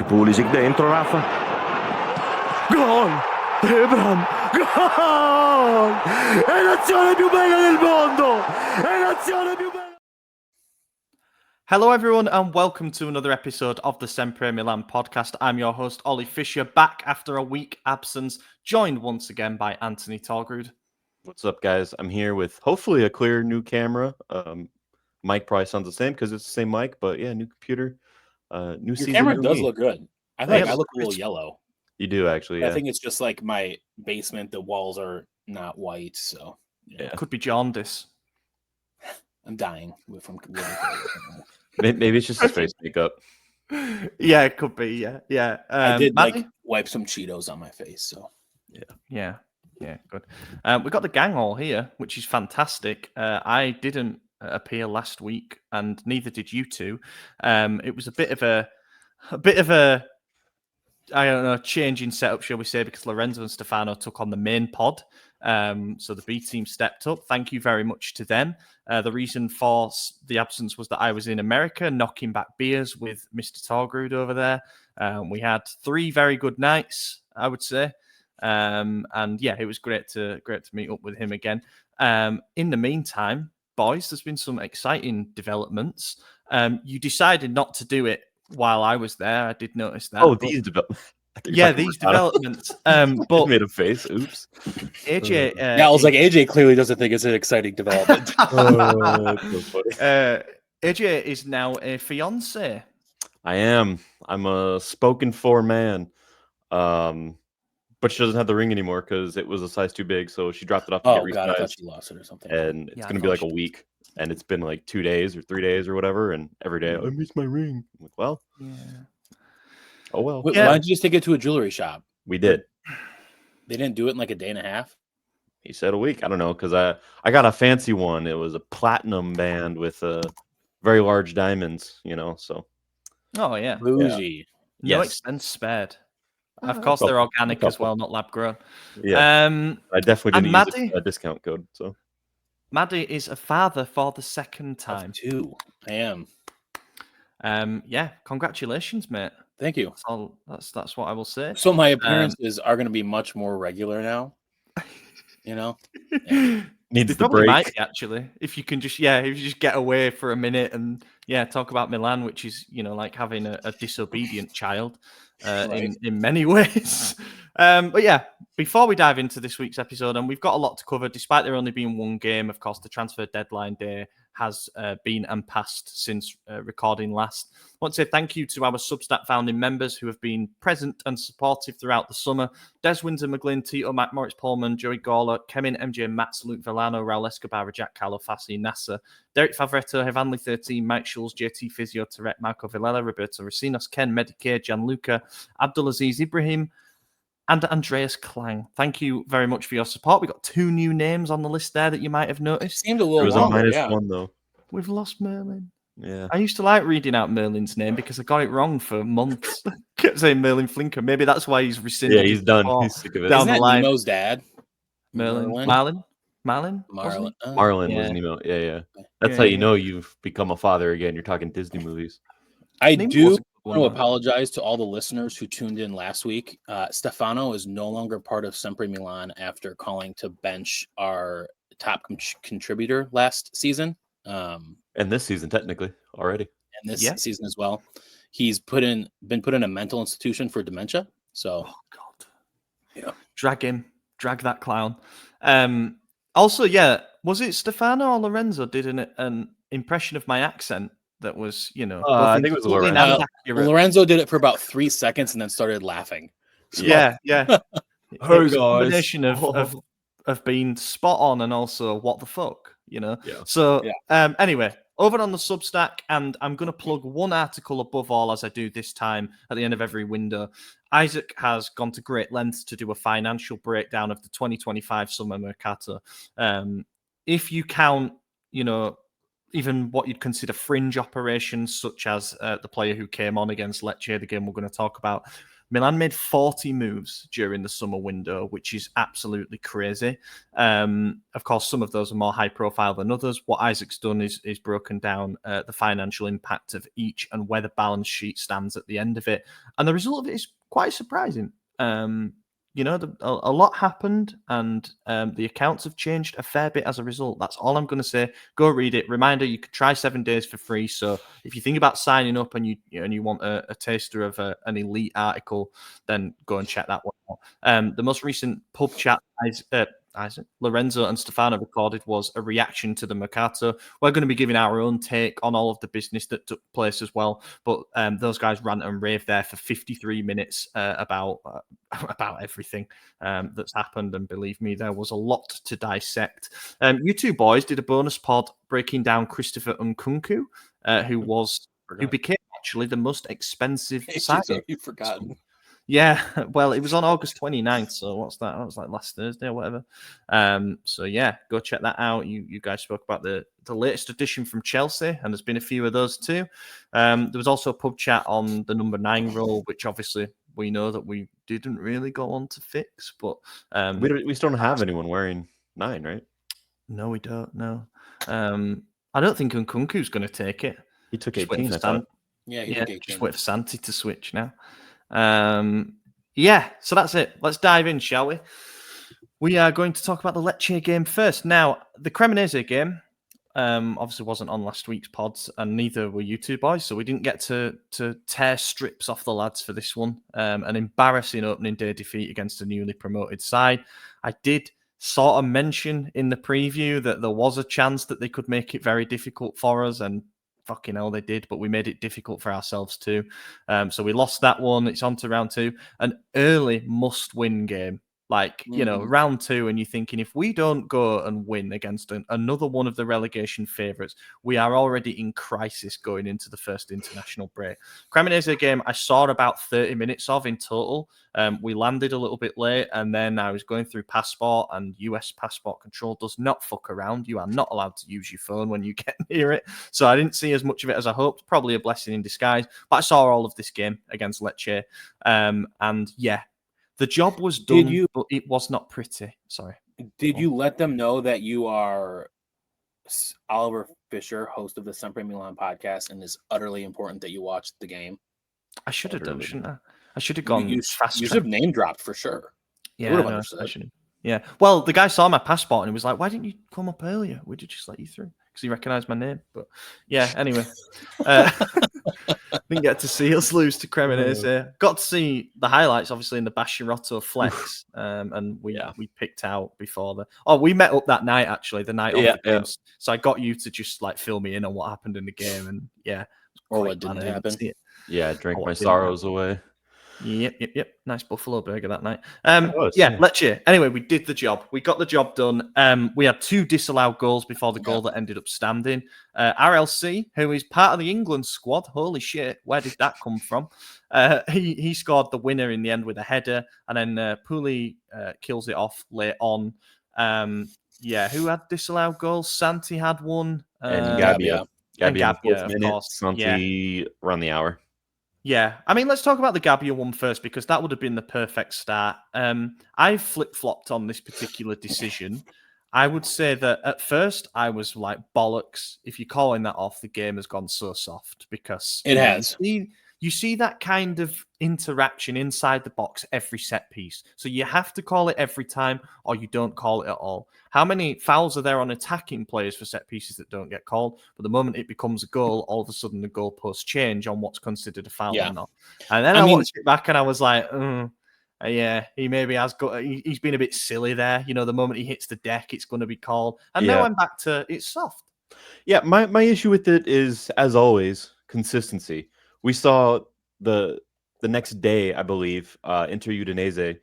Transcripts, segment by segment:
Pulisic dentro, Rafa. Gol! Ebram! Gol! È l'azione più bella del mondo! È l'azione più bella! Hello, everyone, and welcome to another episode of the SempreMilan podcast. I'm your host, Ollie Fisher, back after a week absence, joined once again by Anthony Torgrud. What's up, guys? I'm here with hopefully a clear new camera. Mic probably sounds the same because it's the same mic, but yeah, new computer, new season. Your camera does look good. I think Yeah, I look a little yellow. You do actually. Yeah. I think it's just like my basement. The walls are not white, so Yeah. Could be jaundice. I'm dying from. Maybe it's just his face makeup. Yeah, it could be. Yeah. I did Matty? like wipe some Cheetos on my face. So Yeah, good. We've got the gang all here, which is fantastic. I didn't appear last week, and neither did you two. It was a bit of a I don't know, change in setup, shall we say, because Lorenzo and Stefano took on the main pod. So the B team stepped up. Thank you very much to them. The reason for the absence was that I was in America knocking back beers with Mr. Torgrud over there. We had 3 very good nights, I would say. And yeah, it was great to meet up with him again. In the meantime, boys, there's been some exciting developments. You decided not to do it while I was there. I did notice that. Oh, these developments. Yeah, these developments. But made a face. Oops. AJ, yeah, I was like, AJ clearly doesn't think it's an exciting development. So funny. AJ is now a fiance. I am. I'm a spoken for man. But she doesn't have the ring anymore because it was a size too big, so she dropped it off to get God, I thought resized. she lost it or something. And it's Yeah, I gonna be thought like she a week. And it's been like 2 days or 3 days or whatever, and every day I miss my ring. I'm like, well, Yeah. oh well. Wait, Yeah. why didn't you just take it to a jewelry shop? We did. They didn't do it in like a day and a half. He said a week. I don't know, because I got a fancy one. It was a platinum band with very large diamonds, so. Oh yeah. Bougie. No Yes. expense spared. Of course, they're organic as well, not lab grown. Yeah. I definitely and didn't use Maddie? a discount code. So Maddie is a father for the second time. 2. I am. Yeah, congratulations, mate. Thank you. That's what I will say. So my appearances are going to be much more regular now. Yeah. needs They the probably break. might be, actually, if you can just get away for a minute and talk about Milan, which is like having a disobedient child Right. in many ways. But yeah, before we dive into this week's episode, and we've got a lot to cover, despite there only being one game. Of course, the transfer deadline day has been and passed since recording last. I want to say thank you to our Substack founding members who have been present and supportive throughout the summer. Des Windsor McGlynn, Tito, Matt Morris Pullman, Joey Gawler, Kemin, MJ Mats, Luke Villano, Raul Escobar, Jack Carlo Fassi, Nasser, Derek Favretto, Hevanly 13, Mike Schulz, JT Physio, Tarek, Marco Villela, Roberto Racinos, Ken, Medicare, Gianluca, Abdulaziz Ibrahim, and Andreas Klang. Thank you very much for your support. We've got 2 new names on the list there that you might have noticed. Seemed a There little was longer, a yeah. -1 though. We've lost Merlin. Yeah. I used to like reading out Merlin's name because I got it wrong for months. Kept saying Merlin Flinker. Maybe that's why he's rescinded. Yeah, he's his done. support. He's sick of it. Down Isn't the that line. Nemo's dad? Marlin. Marlin. wasn't he? Marlon Yeah. was Nemo. Yeah. That's Yeah, how you yeah. know you've become a father again. You're talking Disney movies. I Nemo do was a good want to one, though. apologize to all the listeners who tuned in last week. Stefano is no longer part of SempreMilan after calling to bench our top contributor last season. And this season, technically, already. And this Yeah. season as well. He's been put in a mental institution for dementia. So Oh God. Yeah. Drag that clown. Also, yeah, was it Stefano or Lorenzo did an impression of my accent that was, both I think it was insulting Lorenzo. and accurate. Lorenzo did it for about 3 seconds and then started laughing. So, Yeah. It Hey, was a guys. combination of being spot on and also what the fuck, Yeah. So, Yeah. anyway, over on the Substack, and I'm going to plug one article above all as I do this time at the end of every window. Isaac has gone to great lengths to do a financial breakdown of the 2025 summer mercato. If you count, even what you'd consider fringe operations, such as the player who came on against Lecce, the game we're going to talk about, Milan made 40 moves during the summer window, which is absolutely crazy. Of course, some of those are more high profile than others. What Isaac's done is broken down the financial impact of each and where the balance sheet stands at the end of it. And the result of it is quite surprising. A lot happened, and the accounts have changed a fair bit as a result. That's all I'm going to say. Go read it. Reminder: you could try 7 days for free. So if you think about signing up and you want a taster of an elite article, then go and check that one out. The most recent pub chat Isaac, Lorenzo and Stefano recorded was a reaction to the mercato. We're going to be giving our own take on all of the business that took place as well. But those guys rant and rave there for 53 minutes about everything that's happened. And believe me, there was a lot to dissect. You two boys did a bonus pod breaking down Christopher Nkunku, who became actually the most expensive signing. You've forgotten. Yeah, well, it was on August 29th, so what's that? That was like last Thursday or whatever. So yeah, go check that out. You guys spoke about the latest edition from Chelsea, and there's been a few of those too. There was also a pub chat on the number 9 role, which obviously we know that we didn't really go on to fix, but we still don't have anyone wearing 9, right? No, we don't. No, I don't think Nkunku's going to take it. He took 18, I thought. Yeah, just wait for Santi to switch now. So that's it. Let's dive in, shall we? We are going to talk about the Lecce game first. Now, the Cremonese game obviously wasn't on last week's pods, and neither were you two boys, so we didn't get to tear strips off the lads for this one. An embarrassing opening day defeat against a newly promoted side. I did sort of mention in the preview that there was a chance that they could make it very difficult for us, and fucking hell, they did, but we made it difficult for ourselves too. So we lost that one. It's on to round 2. An early must-win game. Round 2, and you're thinking, if we don't go and win against another one of the relegation favourites, we are already in crisis going into the first international break. Cremonese game, I saw about 30 minutes of in total. We landed a little bit late, and then I was going through passport, and US passport control does not fuck around. You are not allowed to use your phone when you get near it. So I didn't see as much of it as I hoped. Probably a blessing in disguise. But I saw all of this game against Lecce. And yeah, the job was done, but it was not pretty. Sorry. Did you let them know that you are Oliver Fisher, host of the SempreMilan podcast, and it's utterly important that you watch the game? I should have done, shouldn't I? I should have gone fast. You should have name dropped for sure. Yeah, I should have. Yeah. Well, the guy saw my passport and he was like, "Why didn't you come up earlier? Would you just let you through?" Because he recognised my name. But yeah, anyway. Didn't get to see us lose to Cremonese. Got to see the highlights, obviously, in the Bashirotto flex. And we picked out before we met up that night, actually, the night of the games. So I got you to just fill me in on what happened in the game. And yeah. Or what didn't happen. Yeah, I drank my sorrows away. Yep. Nice buffalo burger that night. Yeah. Lecce. Anyway, we did the job. We got the job done. We had 2 disallowed goals before the goal that ended up standing. RLC, who is part of the England squad. Holy shit, where did that come from? He scored the winner in the end with a header, and then Puli kills it off late on. Who had disallowed goals? Santi had one. And Gabbia. Gabbia, of course. Santi around the hour. Yeah, I mean, let's talk about the Gabbia one first, because that would have been the perfect start. I flip-flopped on this particular decision. I would say that at first I was like, bollocks. If you're calling that off, the game has gone so soft, because it has. You see that kind of interaction inside the box every set piece. So you have to call it every time, or you don't call it at all. How many fouls are there on attacking players for set pieces that don't get called? But the moment it becomes a goal, all of a sudden the goalposts change on what's considered a foul or not. And then I watched it back and I was like, he maybe has got. He's been a bit silly there. The moment he hits the deck, it's going to be called. And now I'm back to it's soft. Yeah, my issue with it is, as always, consistency. We saw the next day, I believe, Inter Udinese,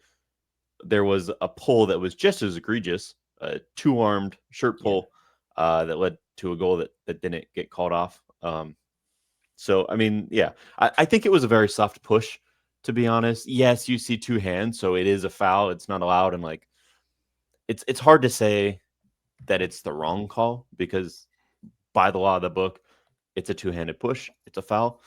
there was a pull that was just as egregious, a 2-armed shirt pull that led to a goal that didn't get called off. So, I mean, I think it was a very soft push, to be honest. Yes, you see 2 hands, so it is a foul. It's not allowed. And it's hard to say that it's the wrong call, because by the law of the book, it's a 2-handed push. It's a foul.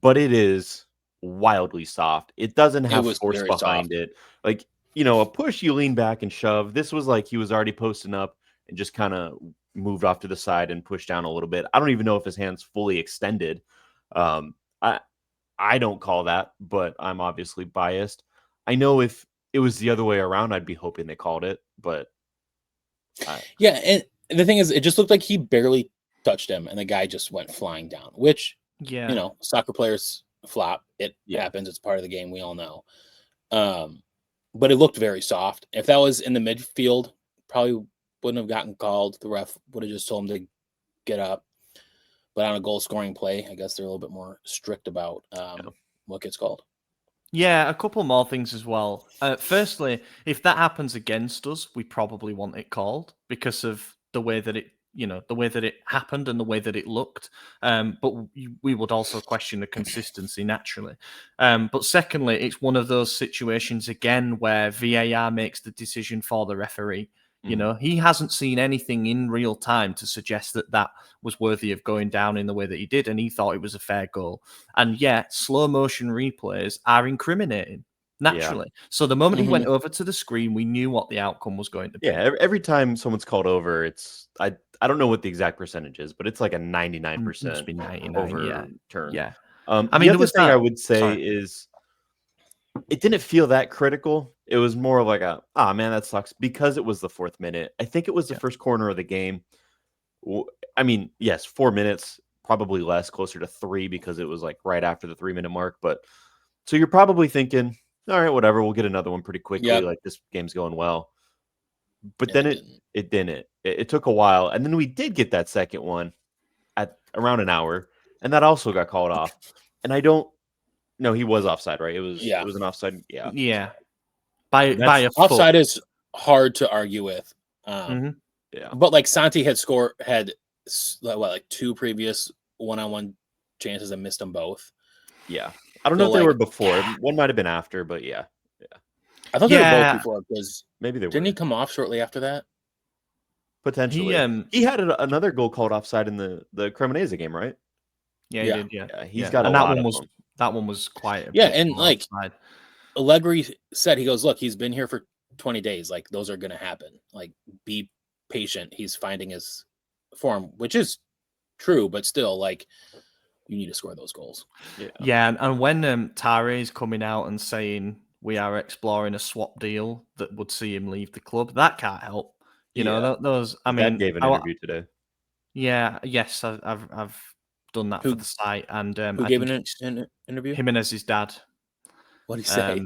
But it is wildly soft. It doesn't It have was force very behind soft. it. Like, a push, you lean back and shove. This was like he was already posting up and just kind of moved off to the side and pushed down a little bit. I don't even know if his hand's fully extended. Um, I don't call that, but I'm obviously biased. I know if it was the other way around, I'd be hoping they called it, but Yeah, and the thing is, it just looked like he barely touched him, and the guy just went flying down. Which, Yeah. soccer players flop. It Yeah. happens. It's part of the game. We all know. But it looked very soft. If that was in the midfield, probably wouldn't have gotten called. The ref would have just told him to get up. But on a goal scoring play, I guess they're a little bit more strict about what gets called. Yeah, a couple more things as well. Firstly, if that happens against us, we probably want it called because of the way that it happened and the way that it looked. But we would also question the consistency naturally. But secondly, it's one of those situations again where VAR makes the decision for the referee. He hasn't seen anything in real time to suggest that that was worthy of going down in the way that he did, and he thought it was a fair goal. And yet, slow motion replays are incriminating naturally. So the moment he went over to the screen, we knew what the outcome was going to be. Yeah, every time someone's called over, it's I don't know what the exact percentage is, but it's like a 99% Must be 99. overturn. Yeah. I mean, the there other was thing that. I would say Sorry. is it didn't feel that critical. It was more like man, that sucks because it was the 4th minute. I think it was the first corner of the game. I mean, yes, 4 minutes, probably less, closer to 3 because it was like right after the 3-minute mark. But so you're probably thinking, all right, whatever, we'll get another one pretty quickly. Yep. Like this game's going well. But And then it didn't. It took a while. And then we did get that second one at around an hour. And that also got called off. And no, he was offside, right? It was an offside. Yeah. Yeah. By a offside foot. is hard to argue with. Yeah. But like Santi had like 2 previous one-on-one chances and missed them both. Yeah. I don't know if they were before. One might have been after, but yeah. I thought they were both before because maybe they were. Didn't he come off shortly after that? Potentially. He had another goal called offside in the Cremonese game, right? Yeah, he did. Yeah. He's got a that lot one of was them. That one was quite a Yeah, bit and more like offside. Allegri said, he goes, look, he's been here for 20 days. Like those are going to happen. Like be patient. He's finding his form, which is true, but still, like you need to score those goals. Yeah, and when Tare is coming out and saying we are exploring a swap deal that would see him leave the club, that can't help. Those. I mean, Dad gave an interview today. Yeah. Yes, I've done that for the site, and who gave an interview? Jimenez's dad. What did he say?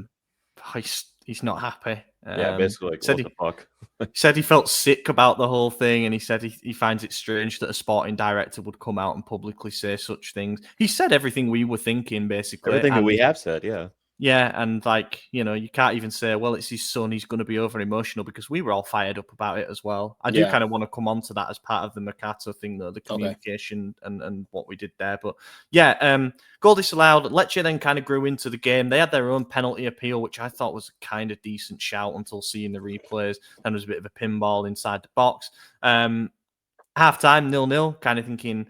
He's not happy. Yeah, basically, like, what the fuck? He said he felt sick about the whole thing, and he said he finds it strange that a sporting director would come out and publicly say such things. He said everything we were thinking, basically. Everything that we have said, yeah. Yeah, and you can't even say, well, it's his son, he's going to be over emotional, because we were all fired up about it as well. I do kind of want to come on to that as part of the Mercato thing, though, the communication and what we did there. But yeah, goal disallowed. Lecce then kind of grew into the game. They had their own penalty appeal, which I thought was a kind of decent shout until seeing the replays. Then there was a bit of a pinball inside the box. Half-time, 0-0, kind of thinking,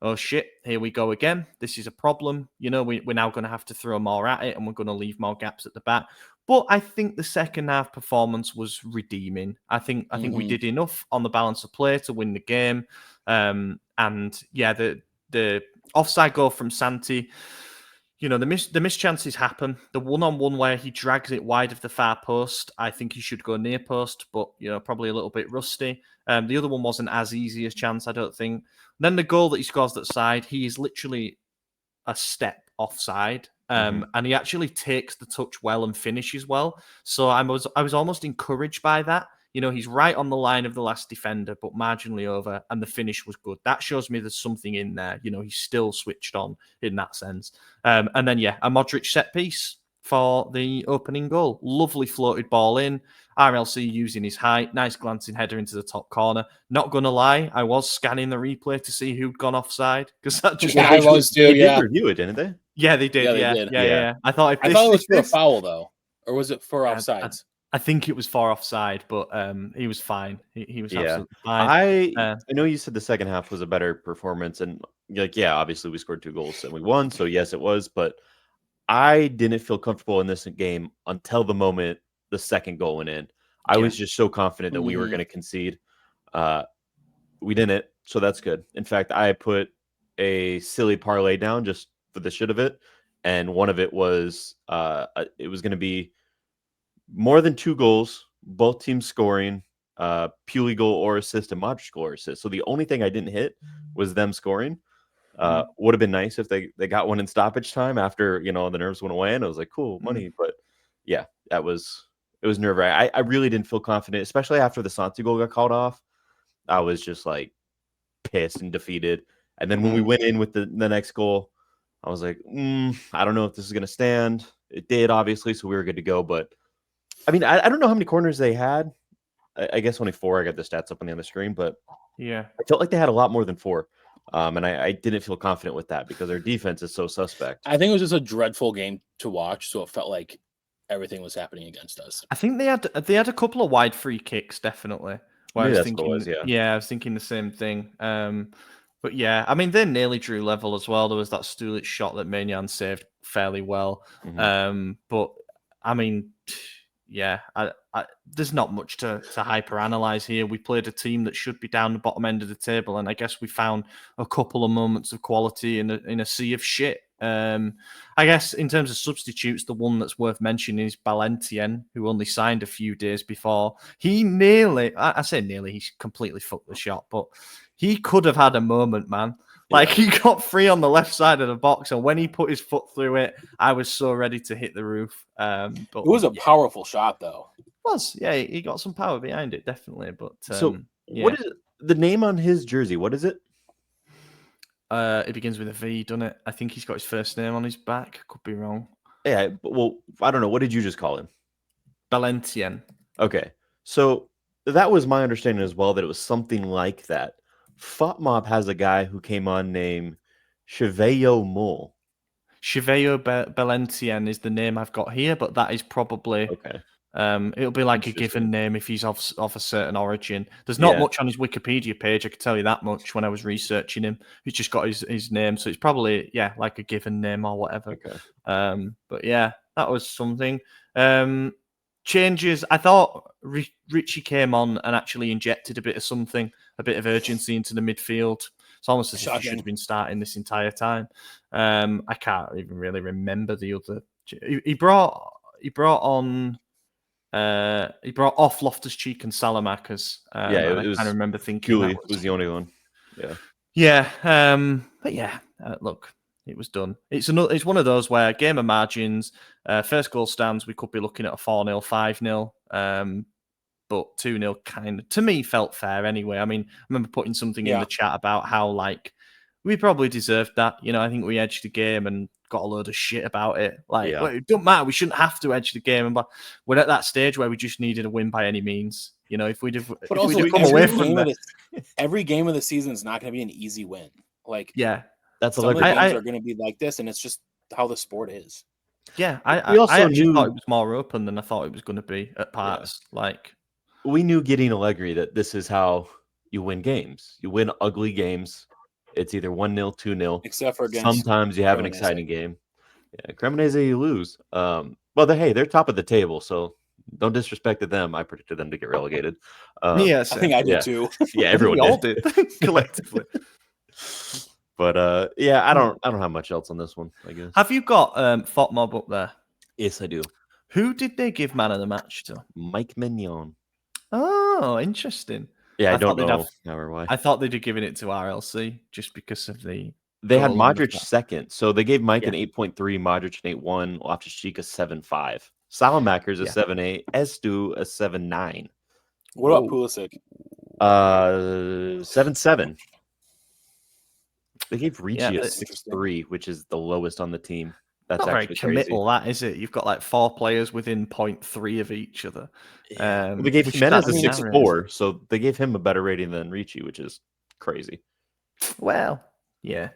oh shit, here we go again. This is a problem. We're now going to have to throw more at it, and we're going to leave more gaps at the back. But I think the second half performance was redeeming. I think we did enough on the balance of play to win the game. And yeah, the offside goal from Santi, the missed chances happen. The one-on-one where he drags it wide of the far post, I think he should go near post, but probably a little bit rusty. The other one wasn't as easy as chance, I don't think. And then the goal that he scores that side, he is literally a step offside, and he actually takes the touch well and finishes well. So I was almost encouraged by that. He's right on the line of the last defender, but marginally over, and the finish was good. That shows me there's something in there. He's still switched on in that sense. And then, a Modric set piece for the opening goal. Lovely floated ball in. RLC using his height. Nice glancing header into the top corner. Not going to lie, I was scanning the replay to see who'd gone offside, because that just I was too. They did review it, didn't they? Yeah, they did. Yeah, they did. Yeah. I thought it was for a foul though, or was it for offsides? I think it was for offside, but he was fine. He was absolutely fine. I know you said the second half was a better performance, and obviously we scored 2 goals and we won, so yes, it was. But I didn't feel comfortable in this game until the moment the second goal went in. I was just so confident that we were going to concede. We didn't, so that's good. In fact, I put a silly parlay down just for the shit of it, and one of it was it was going to be more than 2 goals, both teams scoring, Puli goal or assist, and Modric goal or assist. So the only thing I didn't hit was them scoring. Would have been nice if they got one in stoppage time after the nerves went away, and I was like, cool money. But yeah, it was nerve-wracking. I really didn't feel confident, especially after the Santi goal got called off. I was just like pissed and defeated. And then when we went in with the next goal, I was like, I don't know if this is gonna stand. It did, obviously, so we were good to go. But I mean, I don't know how many corners they had. I guess only 4. I got the stats up on the other screen, but Yeah, I felt like they had a lot more than 4. And I didn't feel confident with that because their defense is so suspect. I think it was just a dreadful game to watch, so it felt like everything was happening against us. I think they had a couple of wide free kicks, definitely. Where I was Maybe that's what it thinking, was, yeah. I was thinking the same thing. But yeah, I mean, they nearly drew level as well. There was that Stulic shot that Maignan saved fairly well. But I mean, yeah, there's not much to hyper analyze here. We played a team that should be down the bottom end of the table, and I guess we found a couple of moments of quality in a sea of shit. I guess in terms of substitutes, the one that's worth mentioning is Balentien, who only signed a few days before. He nearly, I say nearly, he's completely fucked the shot, but he could have had a moment, man. Like, he got free on the left side of the box, and when he put his foot through it, I was so ready to hit the roof. But it was a powerful shot, though. It was, yeah, he got some power behind it, definitely. But what is the name on his jersey? What is it? It begins with a V, doesn't it? I think he's got his first name on his back. Could be wrong. Yeah, well, I don't know. What did you just call him? Balentien. Okay, so that was my understanding as well, that it was something like that. FOTMob has a guy who came on named Cheveyo Mole. Cheveyo Balentien is the name I've got here, but that is probably okay. It'll be like a given name if he's of a certain origin. There's not much on his Wikipedia page, I can tell you that much when I was researching him. He's just got his name, so it's probably like a given name or whatever. Okay. But yeah, that was something. Changes. I thought Richie came on and actually injected a bit of something, a bit of urgency into the midfield. It's almost as if he should have been starting this entire time. I can't even really remember the other. He brought on. He brought off Loftus-Cheek and Salamakers. It was. I remember thinking Cooley was the only one. Yeah. But yeah, look, it was done. It's one of those where game of margins. First goal stands, we could be looking at a 4-0, 5-0. But 2-0 kind of, to me, felt fair anyway. I mean, I remember putting something in the chat about how, like, we probably deserved that. I think we edged the game and got a load of shit about it. Like, well, it don't matter. We shouldn't have to edge the game. But we're at that stage where we just needed a win by any means. If we'd have come away from that. Every game of the season is not going to be an easy win. Like, that's some of the games are going to be like this, and it's just how the sport is. Yeah, I actually thought it was more open than I thought it was going to be at parts. Like, we knew getting Allegri that this is how you win games. You win ugly games. It's either 1-0, 2-0. Except for against sometimes you have an exciting game. Yeah, Cremonese, you lose. Well, they're top of the table, so don't disrespect them. I predicted them to get relegated. Yes, I think I did too. Yeah, everyone all did collectively. But I don't have much else on this one, I guess. Have you got FOTMob up there? Yes, I do. Who did they give man of the match to? Mike Mignon. Oh, interesting. Yeah, I don't know why. I thought they'd have given it to RLC just because of the. They had Modric second, so they gave Mike an 8.3, Modric an 8.1, Loftus-Cheek a 7.5, Salamakers a 7.8, Estu a 7.9. What about Pulisic? 7.7. They gave Ricci a 6.3, which is the lowest on the team. That's not actually very committal, crazy. that is it? You've got like 4 players within 0.3 of each other. They gave Jimenez a 6.4, so they gave him a better rating than Ricci, which is crazy. Well, yeah,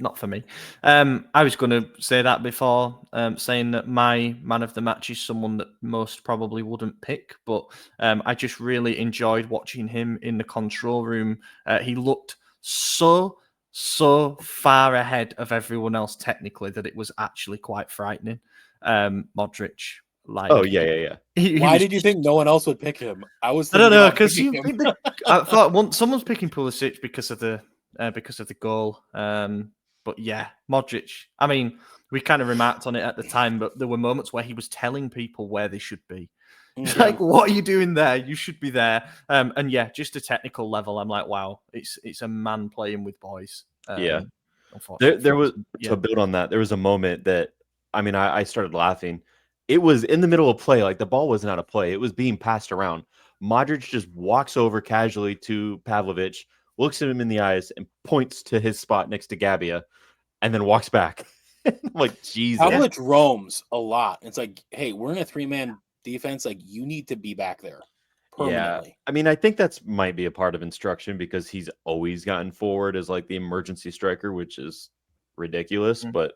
not for me. I was going to say that before, saying that my man of the match is someone that most probably wouldn't pick, but I just really enjoyed watching him in the control room. He looked so so far ahead of everyone else technically that it was actually quite frightening. Modric, like, Oh yeah. he Why was did you think no one else would pick him? I was I don't thinking know about because picking him. I thought someone's picking Pulisic because of the goal. But yeah, Modric. I mean, we kind of remarked on it at the time, but there were moments where he was telling people where they should be. It's Yeah. like, what are you doing there? You should be there. And yeah, just a technical level. I'm like, wow, it's a man playing with boys. Yeah. Unfortunately, There was, yeah. to build on that, there was a moment that, I mean, I started laughing. It was in the middle of play, like the ball wasn't out of play. It was being passed around. Modric just walks over casually to Pavlovic, looks at him in the eyes, and points to his spot next to Gabia, and then walks back. I'm like, Jesus. Pavlich roams a lot. It's like, hey, we're in a 3-man defense. Like, you need to be back there permanently. Yeah. I mean, I think that's might be a part of instruction because he's always gotten forward as like the emergency striker, which is ridiculous. Mm. But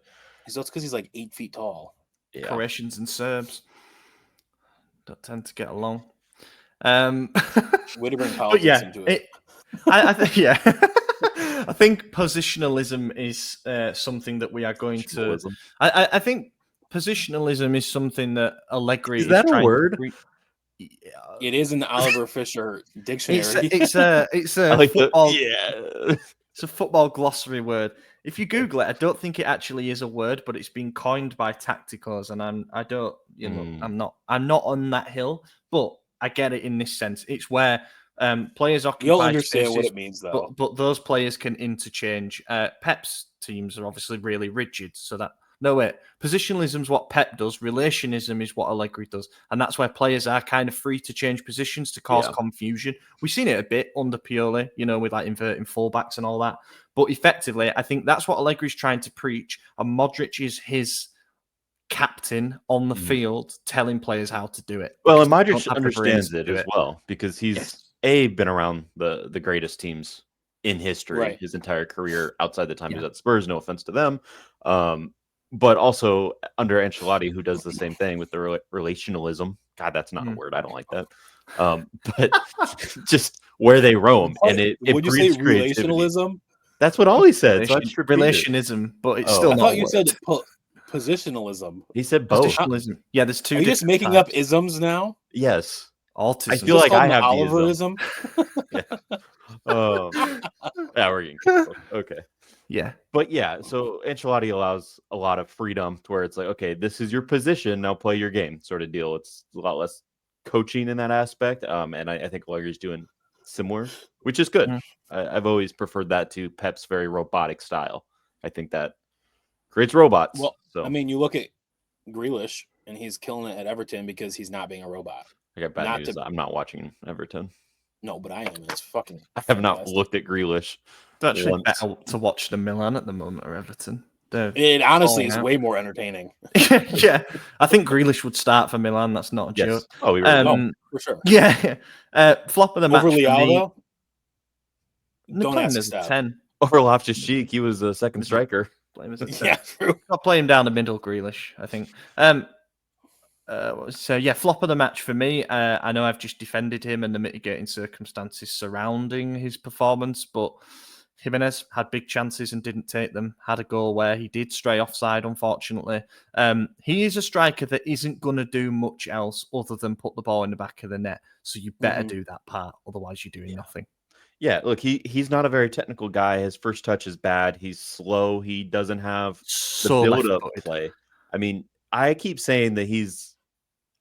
So it's because he's like 8 feet tall. yeah. Croatians and Serbs don't tend to get along. Way to bring But politics yeah, into it. I think yeah. I think positionalism is something that we are going to. Nationalism. I think positionalism is something that Allegri Is that a trying word? To It is in the Oliver Fisher dictionary. it's a I like football. yeah. It's a football glossary word. If you Google it, I don't think it actually is a word, but it's been coined by tacticos, and I'm not on that hill, but I get it in this sense. It's where players occupy You'll understand spaces, what it means, though. but those players can interchange. Pep's teams are obviously really rigid, so that no wait, positionalism is what Pep does. Relationism is what Allegri does, and that's where players are kind of free to change positions to cause confusion. We've seen it a bit under Pioli, with like inverting fullbacks and all that. But effectively, I think that's what Allegri's trying to preach. And Modric is his captain on the field, telling players how to do it. Well, because and they don't Modric have the brains understands to it do as well because he's been around the greatest teams in history Right. his entire career outside the time he Yeah. was at Spurs. No offense to them, but also under Ancelotti, who does the same thing with the relationalism. God, that's not a word. I don't like that. But just where they roam, and it Would you say breeds creativity. relationalism? That's what Ollie said. So I just repeated it. Relationism, but it's Oh. still I not. thought a you word. said positionalism. He said both. Positionalism. Yeah, there's two. Are you just different making up types. isms now? Yes, Autism. I feel Just like call I them have the ism. Oliverism. Yeah, we're getting canceled. Okay. Yeah. But yeah, so Ancelotti allows a lot of freedom to where it's like, okay, this is your position, now play your game sort of deal. It's a lot less coaching in that aspect. And I think Allegri's doing similar, which is good. Mhm. I've always preferred that to Pep's very robotic style. I think that creates robots. Well, so I mean, you look at Grealish, and he's killing it at Everton because he's not being a robot. I got bad not news. I'm not watching Everton. No, but I am. It's fucking. I have not fantastic. looked at Grealish. It's actually once. better to watch than Milan at the moment or Everton. It honestly falling is out. way more entertaining. Yeah, I think Grealish would start for Milan. That's not a Yes. joke. Oh, we were. Oh, for sure. Yeah. Flop of the match Over for Leao, me. though? They're Don't playing ask as a Stab. 10. Over Loftus Cheek, he was a second striker. Playing as a 10. Yeah, true. I'll play him down the middle, Grealish, I think. So yeah, flop of the match for me. I know I've just defended him and the mitigating circumstances surrounding his performance, but Jimenez had big chances and didn't take them. Had a goal where he did stray offside, unfortunately. He is a striker that isn't going to do much else other than put the ball in the back of the net. So you better do that part, otherwise you're doing nothing. Yeah, look, he's not a very technical guy. His first touch is bad. He's slow. He doesn't have the So build-up left-footed. play. I mean, I keep saying that he's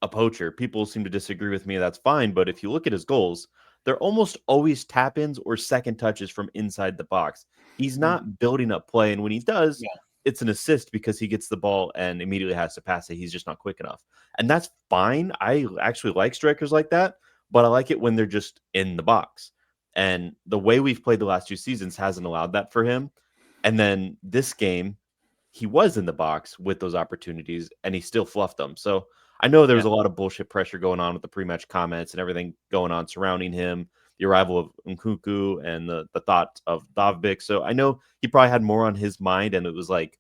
a poacher. People seem to disagree with me. That's fine. But if you look at his goals, they're almost always tap-ins or second touches from inside the box. He's not building up play. And when he does, it's an assist because he gets the ball and immediately has to pass it. He's just not quick enough. And that's fine. I actually like strikers like that, but I like it when they're just in the box. And the way we've played the last 2 seasons hasn't allowed that for him. And then this game, he was in the box with those opportunities and he still fluffed them. So I know there was a lot of bullshit pressure going on with the pre-match comments and everything going on surrounding him, the arrival of Nkunku and the thought of Dovbyk. So I know he probably had more on his mind and it was like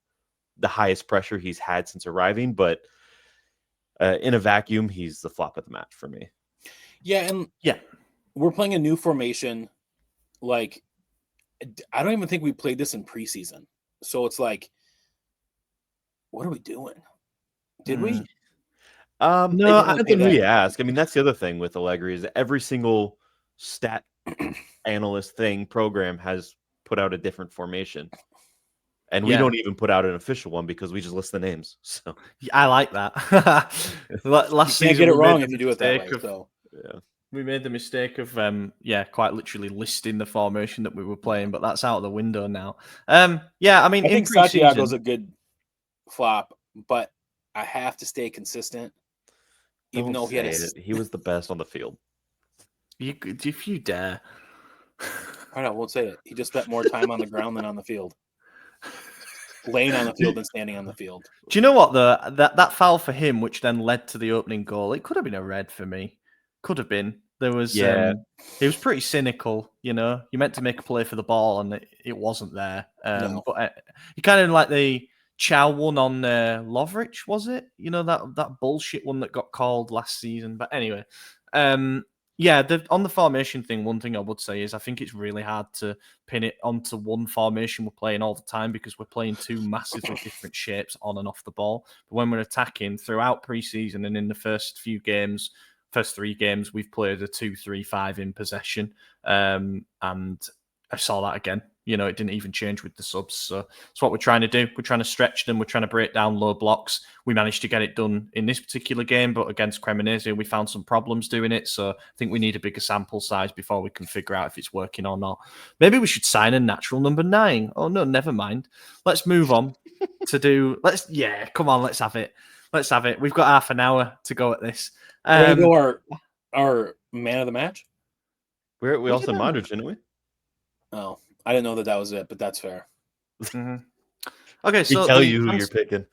the highest pressure he's had since arriving. But in a vacuum, he's the flop of the match for me. Yeah, and we're playing a new formation. Like, I don't even think we played this in preseason. So it's like, what are we doing? Did we? No, It I depends on who you ask. I mean, that's the other thing with Allegri is that every single stat analyst program has put out a different formation. And we don't even put out an official one because we just list the names. So I like that. Last You can't season, get it we wrong made if the you do it that way. mistake of- So yeah. We made the mistake of, quite literally listing the formation that we were playing, but that's out of the window now. Yeah, I mean, I in think Santiago's preseason, a good flop, but I have to stay consistent. Even Don't though he had say it. He was the best on the field. if you dare. I don't know, won't say it. He just spent more time on the ground than on the field. Laying on the field than standing on the field. Do you know what, though? That foul for him, which then led to the opening goal, it could have been a red for me. Could have been. There was, Yeah. he was pretty cynical, you know. You meant to make a play for the ball, and it wasn't there. No. But he kind of like the Chow one on Lovrich, was it? You know, that bullshit one that got called last season. But anyway, yeah, on the formation thing, one thing I would say is I think it's really hard to pin it onto one formation we're playing all the time because we're playing two massively different shapes on and off the ball. But when we're attacking throughout preseason and in the first 3 games, we've played a 2-3-5 in possession. And I saw that again. You know, it didn't even change with the subs. So that's what we're trying to do. We're trying to stretch them. We're trying to break down low blocks. We managed to get it done in this particular game, but against Cremonese, we found some problems doing it. So I think we need a bigger sample size before we can figure out if it's working or not. Maybe we should sign a natural number 9. Oh, no, never mind. Let's move on let's have it. Let's have it. We've got half an hour to go at this. We're gonna go our man of the match. We also Modric, didn't we? Oh, I didn't know that was it, but that's fair. Mm-hmm. Okay, So so tell you who you're picking.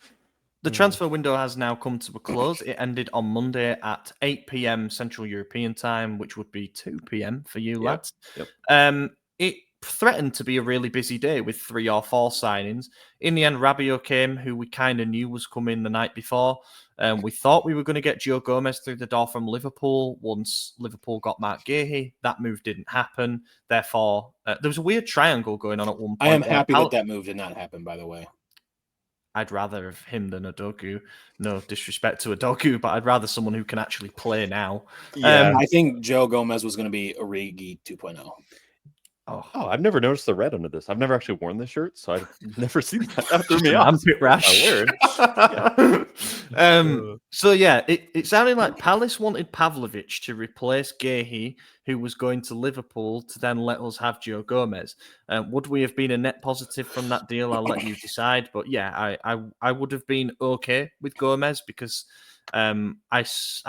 The transfer window has now come to a close. It ended on Monday at 8 p.m. Central European time, which would be 2 p.m. for you lads. Yep. It threatened to be a really busy day with 3 or 4 signings. In the end, Rabiot came, who we kind of knew was coming the night before. We thought we were going to get Joe Gomez through the door from Liverpool once Liverpool got Mark Gahey. That move didn't happen. Therefore, there was a weird triangle going on at one point. I am happy that move did not happen, by the way. I'd rather have him than Udogu. No disrespect to Udogu, but I'd rather someone who can actually play now. Yeah. I think Joe Gomez was going to be Origi 2.0. Oh, I've never noticed the red under this. I've never actually worn this shirt, so I've never seen that. That threw me off. Armpit rash. So yeah, it sounded like Palace wanted Pavlovic to replace Gahey, who was going to Liverpool, to then let us have Joe Gomez. Would we have been a net positive from that deal? I'll let you decide. But yeah, I would have been okay with Gomez because I've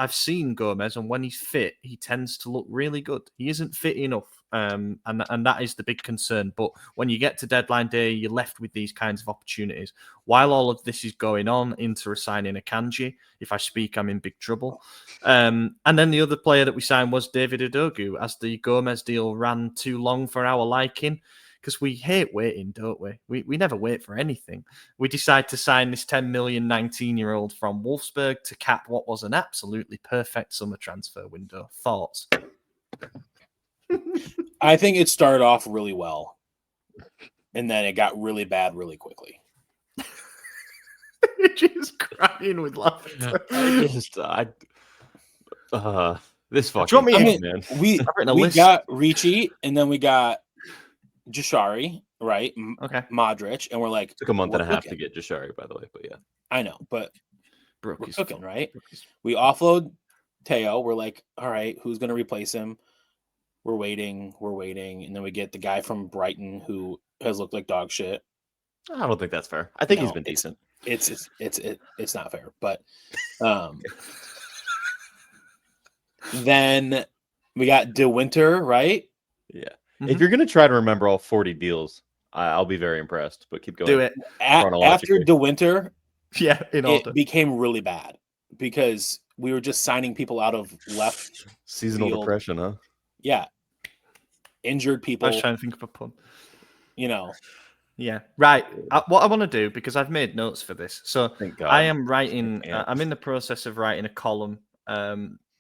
seen Gomez, and when he's fit, he tends to look really good. He isn't fit enough. And that is the big concern. But when you get to deadline day, you're left with these kinds of opportunities. While all of this is going on, Inter are signing Akanji. If I speak, I'm in big trouble. And then the other player that we signed was David Udogu, as the Gomez deal ran too long for our liking. Because we hate waiting, don't we? We never wait for anything. We decide to sign this 10 million 19-year-old from Wolfsburg to cap what was an absolutely perfect summer transfer window. Thoughts? I think it started off really well, and then it got really bad really quickly. Just crying with laughter. This fucking man. We got Ricci, and then we got Jashari, right? Okay. Modric, and we're like, took a month and a half to get Jashari, by the way, but yeah. I know, but Brooke we're is cooking, fun. right? We offload Teo. We're like, all right, who's going to replace him? We're waiting, and then we get the guy from Brighton who has looked like dog shit. I don't think that's fair. I think he's been decent. It's not fair, but then we got De Winter, right? Yeah. Mm-hmm. If you're gonna try to remember all 40 deals, I'll be very impressed. But keep going. Do it. After De Winter, it became really bad because we were just signing people out of left seasonal depression, huh? Yeah. Injured people. I was trying to think of a pun. You know. Yeah. Right. What I want to do, because I've made notes for this. So I am writing, I'm in the process of writing a column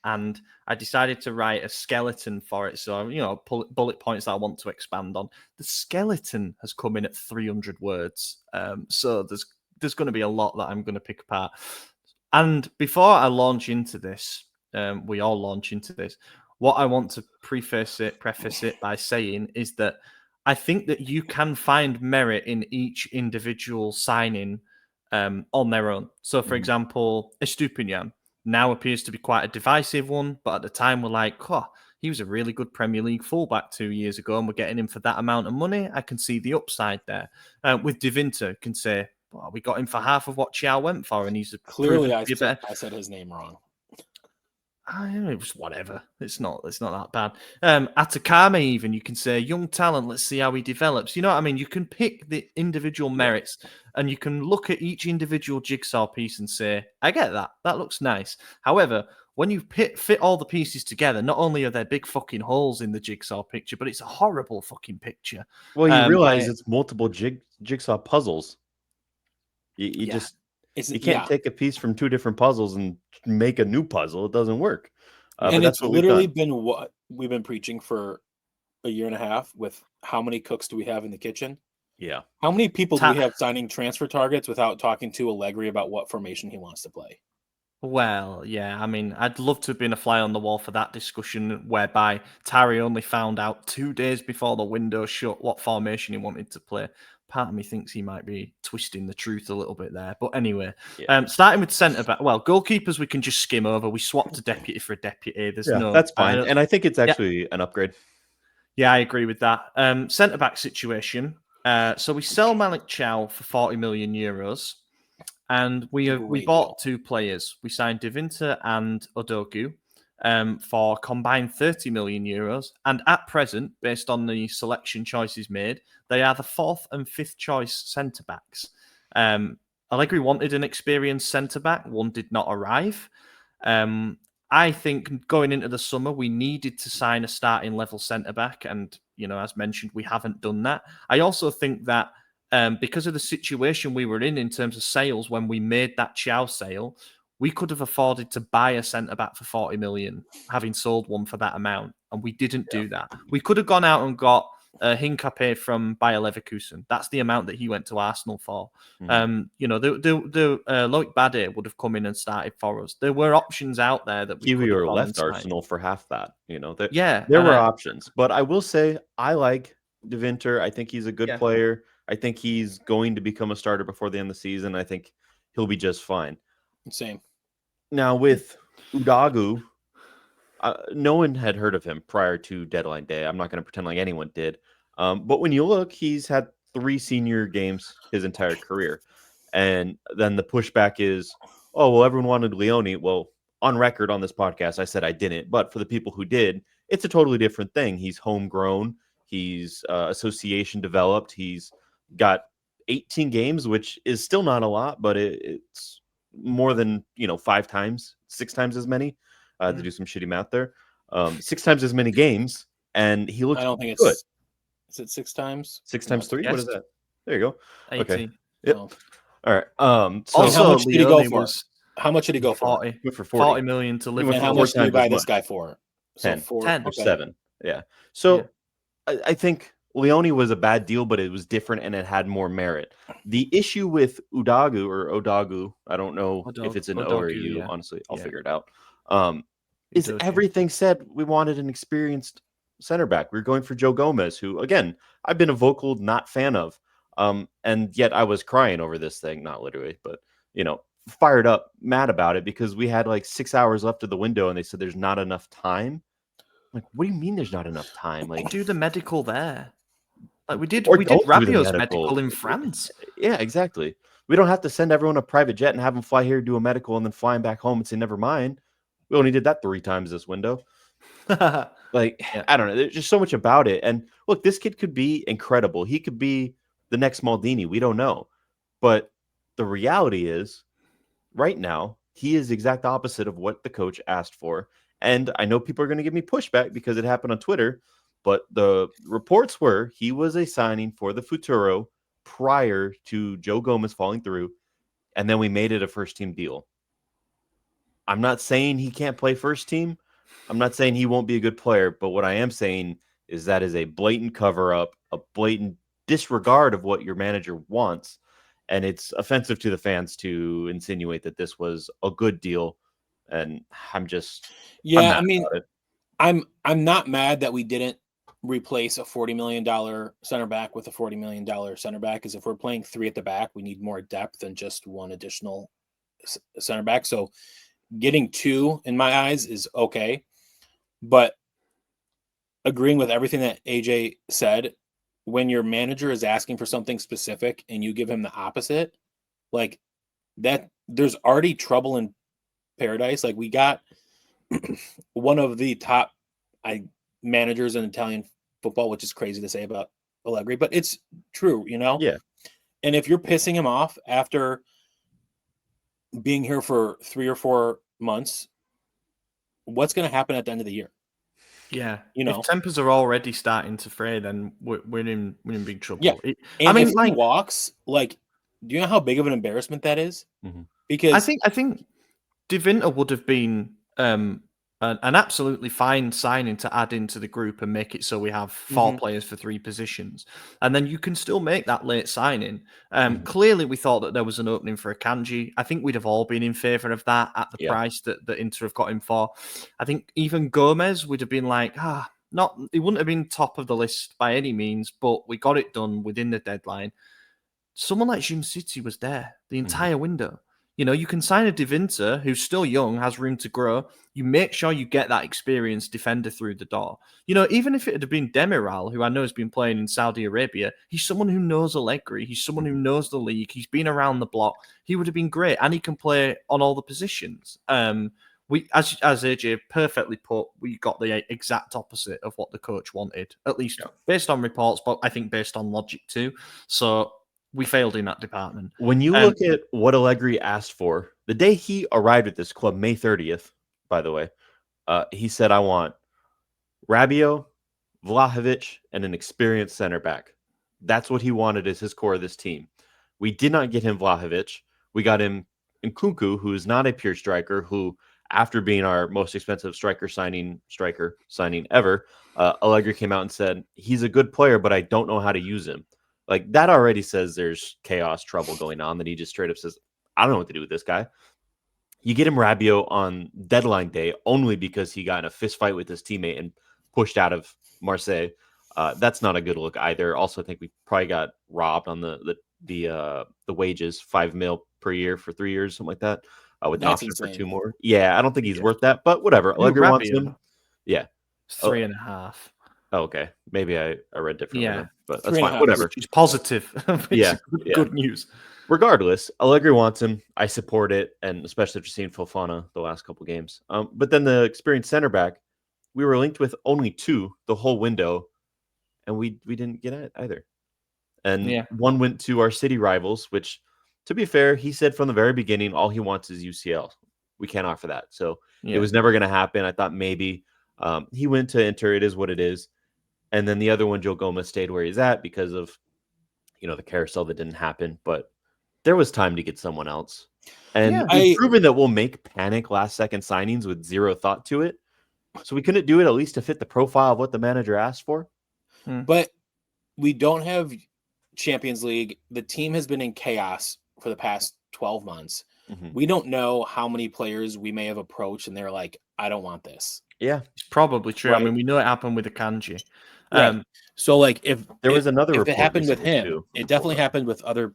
and I decided to write a skeleton for it. So, bullet points that I want to expand on. The skeleton has come in at 300 words. So there's going to be a lot that I'm going to pick apart. And before I launch into this, we all launch into this, what I want to preface it by saying is that I think that you can find merit in each individual signing on their own. So, for example, Estupinian now appears to be quite a divisive one, but at the time we're like, he was a really good Premier League fullback 2 years ago, and we're getting him for that amount of money. I can see the upside there. With De Winter, can say, we got him for half of what Chiao went for, and he's clearly I said his name wrong. It was whatever. It's not that bad. Atakame, even, you can say young talent. Let's see how he develops. You know what I mean? You can pick the individual merits, and you can look at each individual jigsaw piece and say, I get that. That looks nice. However, when you fit all the pieces together, not only are there big fucking holes in the jigsaw picture, but it's a horrible fucking picture. Well, you realize it's multiple jigsaw puzzles. You just you can't take a piece from two different puzzles and make a new puzzle. It doesn't work. And it's literally been what we've been preaching for a year and a half with how many cooks do we have in the kitchen? Yeah. How many people do we have signing transfer targets without talking to Allegri about what formation he wants to play? Well, yeah, I mean, I'd love to have been a fly on the wall for that discussion whereby Tari only found out 2 days before the window shut what formation he wanted to play. Part of me thinks he might be twisting the truth a little bit there. But anyway, starting with centre-back. Well, goalkeepers we can just skim over. We swapped a deputy for a deputy. That's fine. And I think it's actually an upgrade. Yeah, I agree with that. Centre-back situation. So we sell Malik Chow for 40 million euros. And we bought two players. We signed De Winter and Odogu for combined 30 million euros. And at present, based on the selection choices made, they are the 4th and 5th choice centre-backs. Allegri wanted an experienced centre-back. One did not arrive. I think going into the summer, we needed to sign a starting level centre-back. And, as mentioned, we haven't done that. I also think that because of the situation we were in terms of sales when we made that Chow sale, we could have afforded to buy a centre-back for 40 million, having sold one for that amount, and we didn't do that. We could have gone out and got Hincapié from Bayer Leverkusen. That's the amount that he went to Arsenal for. The Loic Bade would have come in and started for us. There were options out there that we could have left Arsenal for half that. There were options. But I will say I like De Winter. I think he's a good player. I think he's going to become a starter before the end of the season. I think he'll be just fine. Same. Now with Udagu, no one had heard of him prior to deadline day. I'm not going to pretend like anyone did. But when you look, he's had 3 senior games his entire career. And then the pushback is, everyone wanted Leone. Well, on record on this podcast, I said I didn't. But for the people who did, it's a totally different thing. He's homegrown. He's association developed. He's got 18 games, which is still not a lot, but it's more than 6 times as many. To do some shitty math there, 6 times as many games, and he looks. I don't think good. Is it 6 times? 6 times 3. Yes. What is that? There you go. 18. Okay. Yep. Oh. All right. So how much did he go for? How much did he go for? 40. For 40 million to live. And how much did we buy this guy for? 10. 10 or 7. Yeah. So I think Leone was a bad deal, but it was different and it had more merit. The issue with Odagu, I don't know if it's an O or a U. Honestly, I'll figure it out. Is everything said we wanted an experienced center back. We were going for Joe Gomez, who, again, I've been a vocal not fan of. And yet I was crying over this thing, not literally, but, fired up, mad about it because we had like 6 hours left of the window and they said there's not enough time. Like, what do you mean there's not enough time? Like, do the medical there. Like we did Rabiot's medical in France. Yeah, exactly. We don't have to send everyone a private jet and have them fly here, do a medical, and then fly them back home and say, never mind. We only did that 3 times this window. I don't know. There's just so much about it. And look, this kid could be incredible. He could be the next Maldini. We don't know. But the reality is, right now, he is the exact opposite of what the coach asked for. And I know people are going to give me pushback because it happened on Twitter, but the reports were he was a signing for the Futuro prior to Joe Gomez falling through, and then we made it a first-team deal. I'm not saying he can't play first team. I'm not saying he won't be a good player, but what I am saying is that is a blatant cover up, a blatant disregard of what your manager wants. And it's offensive to the fans to insinuate that this was a good deal. And I'm Yeah, mad I mean, about it. I'm not mad that we didn't replace a $40 million center back with a $40 million center back, because if we're playing 3 at the back, we need more depth than just one additional center back. So getting 2 in my eyes is okay. But agreeing with everything that AJ said, when your manager is asking for something specific and you give him the opposite, like that, there's already trouble in paradise. Like we got one of the top managers in Italian football, which is crazy to say about Allegri, but it's true, you know? Yeah. And if you're pissing him off after being here for 3 or 4 months, what's going to happen at the end of the year? Yeah, You know, if tempers are already starting to fray, then we're in big trouble. Yeah. I mean, if he walks, like, do you know how big of an embarrassment that is? Mhm. Because I think De Winter would have been an absolutely fine signing to add into the group and make it so we have 4 players for 3 positions, and then you can still make that late signing. Clearly, we thought that there was an opening for a Kanji. I think we'd have all been in favour of that at the price that Inter have got him for. I think even Gomez would have been like, he wouldn't have been top of the list by any means, but we got it done within the deadline. Someone like Jim City was there the entire window. You know, you can sign a De Winter who's still young, has room to grow. You make sure you get that experienced defender through the door. You know, even if it had been Demiral, who I know has been playing in Saudi Arabia, he's someone who knows Allegri. He's someone who knows the league. He's been around the block. He would have been great, and he can play on all the positions. We, as AJ perfectly put, we got the exact opposite of what the coach wanted, at least based on reports, but I think based on logic too. So we failed in that department. When you look at what Allegri asked for, the day he arrived at this club, May 30th, by the way, he said, I want Rabiot, Vlahovic, and an experienced center back. That's what he wanted as his core of this team. We did not get him Vlahovic. We got him Nkunku, who is not a pure striker, who, after being our most expensive striker signing ever, Allegri came out and said, he's a good player, but I don't know how to use him. Like, that already says there's chaos, trouble going on, that he just straight up says, I don't know what to do with this guy. You get him Rabiot on deadline day only because he got in a fist fight with his teammate and pushed out of Marseille. That's not a good look either. Also, I think we probably got robbed on the wages, $5 million per year for 3 years, something like that, with an That's option for insane. 2 more. Yeah, I don't think he's worth that, but whatever. Allegri wants him. Yeah. 3.5. Oh, okay. Maybe I read differently. Yeah. Then, but that's 3.5. fine. Whatever. Which is positive. Yeah. Good news. Regardless, Allegri wants him. I support it, and especially after seeing Fofana the last couple games. But then the experienced center back, we were linked with only 2 the whole window, and we didn't get it either. And one went to our city rivals, which, to be fair, he said from the very beginning, all he wants is UCL. We can't offer that. So it was never going to happen. I thought maybe he went to Inter. It is what it is. And then the other one, Joe Gomez, stayed where he's at because of, the carousel that didn't happen. But there was time to get someone else. And we've proven that we'll make panic last-second signings with zero thought to it. So we couldn't do it at least to fit the profile of what the manager asked for. But we don't have Champions League. The team has been in chaos for the past 12 months. We don't know how many players we may have approached, and they're like, I don't want this. Yeah. It's probably true. Right. I mean, we know it happened with the Kanji. Right. So, like, if there was another if report it happened with him, too, it definitely happened with other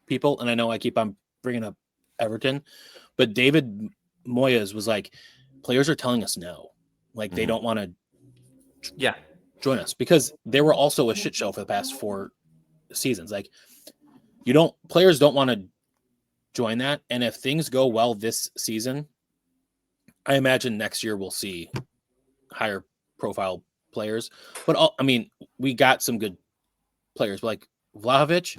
people. And I know I keep on bringing up Everton, but David Moyes was like, players are telling us no. Like, they don't want to join us because they were also a shit show for the past 4 seasons. Like, players don't want to join that. And if things go well this season, I imagine next year we'll see higher profile players. But I mean, we got some good players, but like Vlahovic.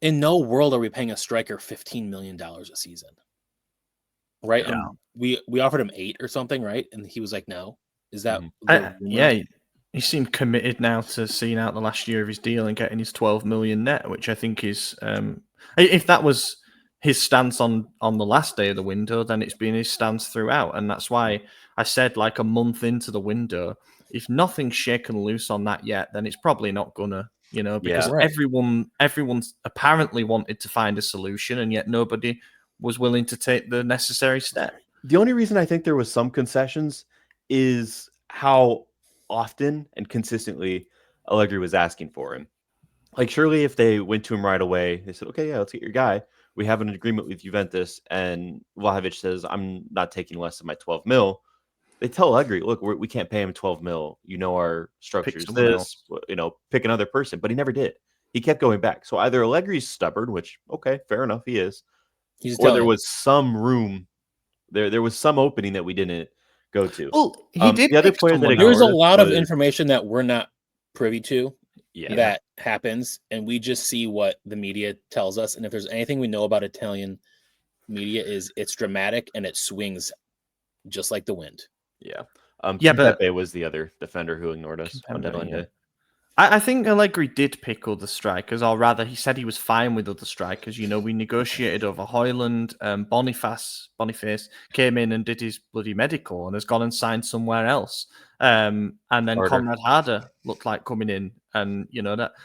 In no world are we paying a striker $15 million a season, right? Yeah. We offered him 8 or something, right? And he was like, "No." Is that He seemed committed now to seeing out the last year of his deal and getting his 12 million net, which I think is, if that was his stance on the last day of the window, then it's been his stance throughout. And that's why I said, like, a month into the window, if nothing's shaken loose on that yet, then it's probably not gonna, because Yeah. everyone's apparently wanted to find a solution, and yet nobody was willing to take the necessary step. The only reason I think there was some concessions is how often and consistently Allegri was asking for him. Like, surely if they went to him right away, they said, okay, yeah, let's get your guy. We have an agreement with Juventus, and Vlahovic says, I'm not taking less than my 12 mil. They tell Allegri, look, we can't pay him 12 mil. Our structure is someone this, pick another person. But he never did. He kept going back. So either Allegri's stubborn, which, okay, fair enough, he is. Or there was some room. There was some opening that we didn't go to. Well, he did. The other player that there's a ignored us lot of was- information that we're not privy to Yeah. that happens, and we just see what the media tells us. And if there's anything we know about Italian media, is it's dramatic and it swings just like the wind. Yeah. Yeah, but- Pepe was the other defender who ignored us on deadline day. I think Allegri did pick other strikers, or rather, he said he was fine with other strikers. We negotiated over Højlund. Boniface came in and did his bloody medical and has gone and signed somewhere else. And then Harder. Conrad Harder looked like coming in, and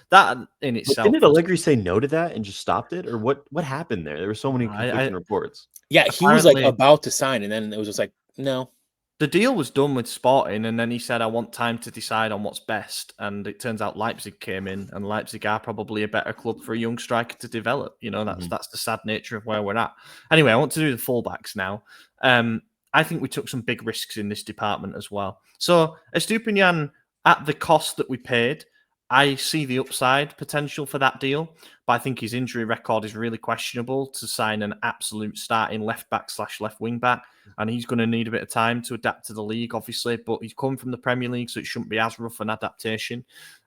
that in itself. Didn't Allegri say no to that and just stopped it, or what happened there? There were so many conflicting reports. Yeah, he was like Apparently- about to sign, and then it was just like, no. The deal was done with Sporting, and then he said, I want time to decide on what's best. And it turns out Leipzig came in, and Leipzig are probably a better club for a young striker to develop. That's the sad nature of where we're at. Anyway, I want to do the fullbacks now. I think we took some big risks in this department as well. So Estupiñán, at the cost that we paid, I see the upside potential for that deal, but I think his injury record is really questionable to sign an absolute starting left-back/left wing-back, and he's going to need a bit of time to adapt to the league, obviously, but he's come from the Premier League, so it shouldn't be as rough an adaptation.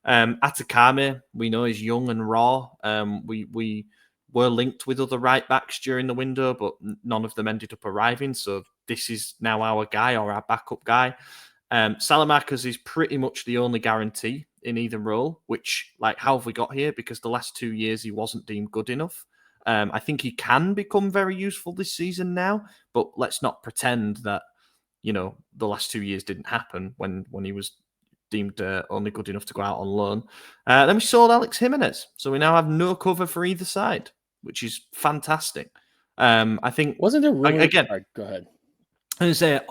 Atakame, we know, is young and raw. We were linked with other right-backs during the window, but none of them ended up arriving, so this is now our guy, or our backup guy. Salamakers is pretty much the only guarantee in either role, which, how have we got here? Because the last 2 years he wasn't deemed good enough. I think he can become very useful this season now, but let's not pretend that, the last 2 years didn't happen when he was deemed only good enough to go out on loan. Then we sold Alex Jimenez, so we now have no cover for either side, which is fantastic. I think... Wasn't there rumor... Again... Right, go ahead. And say,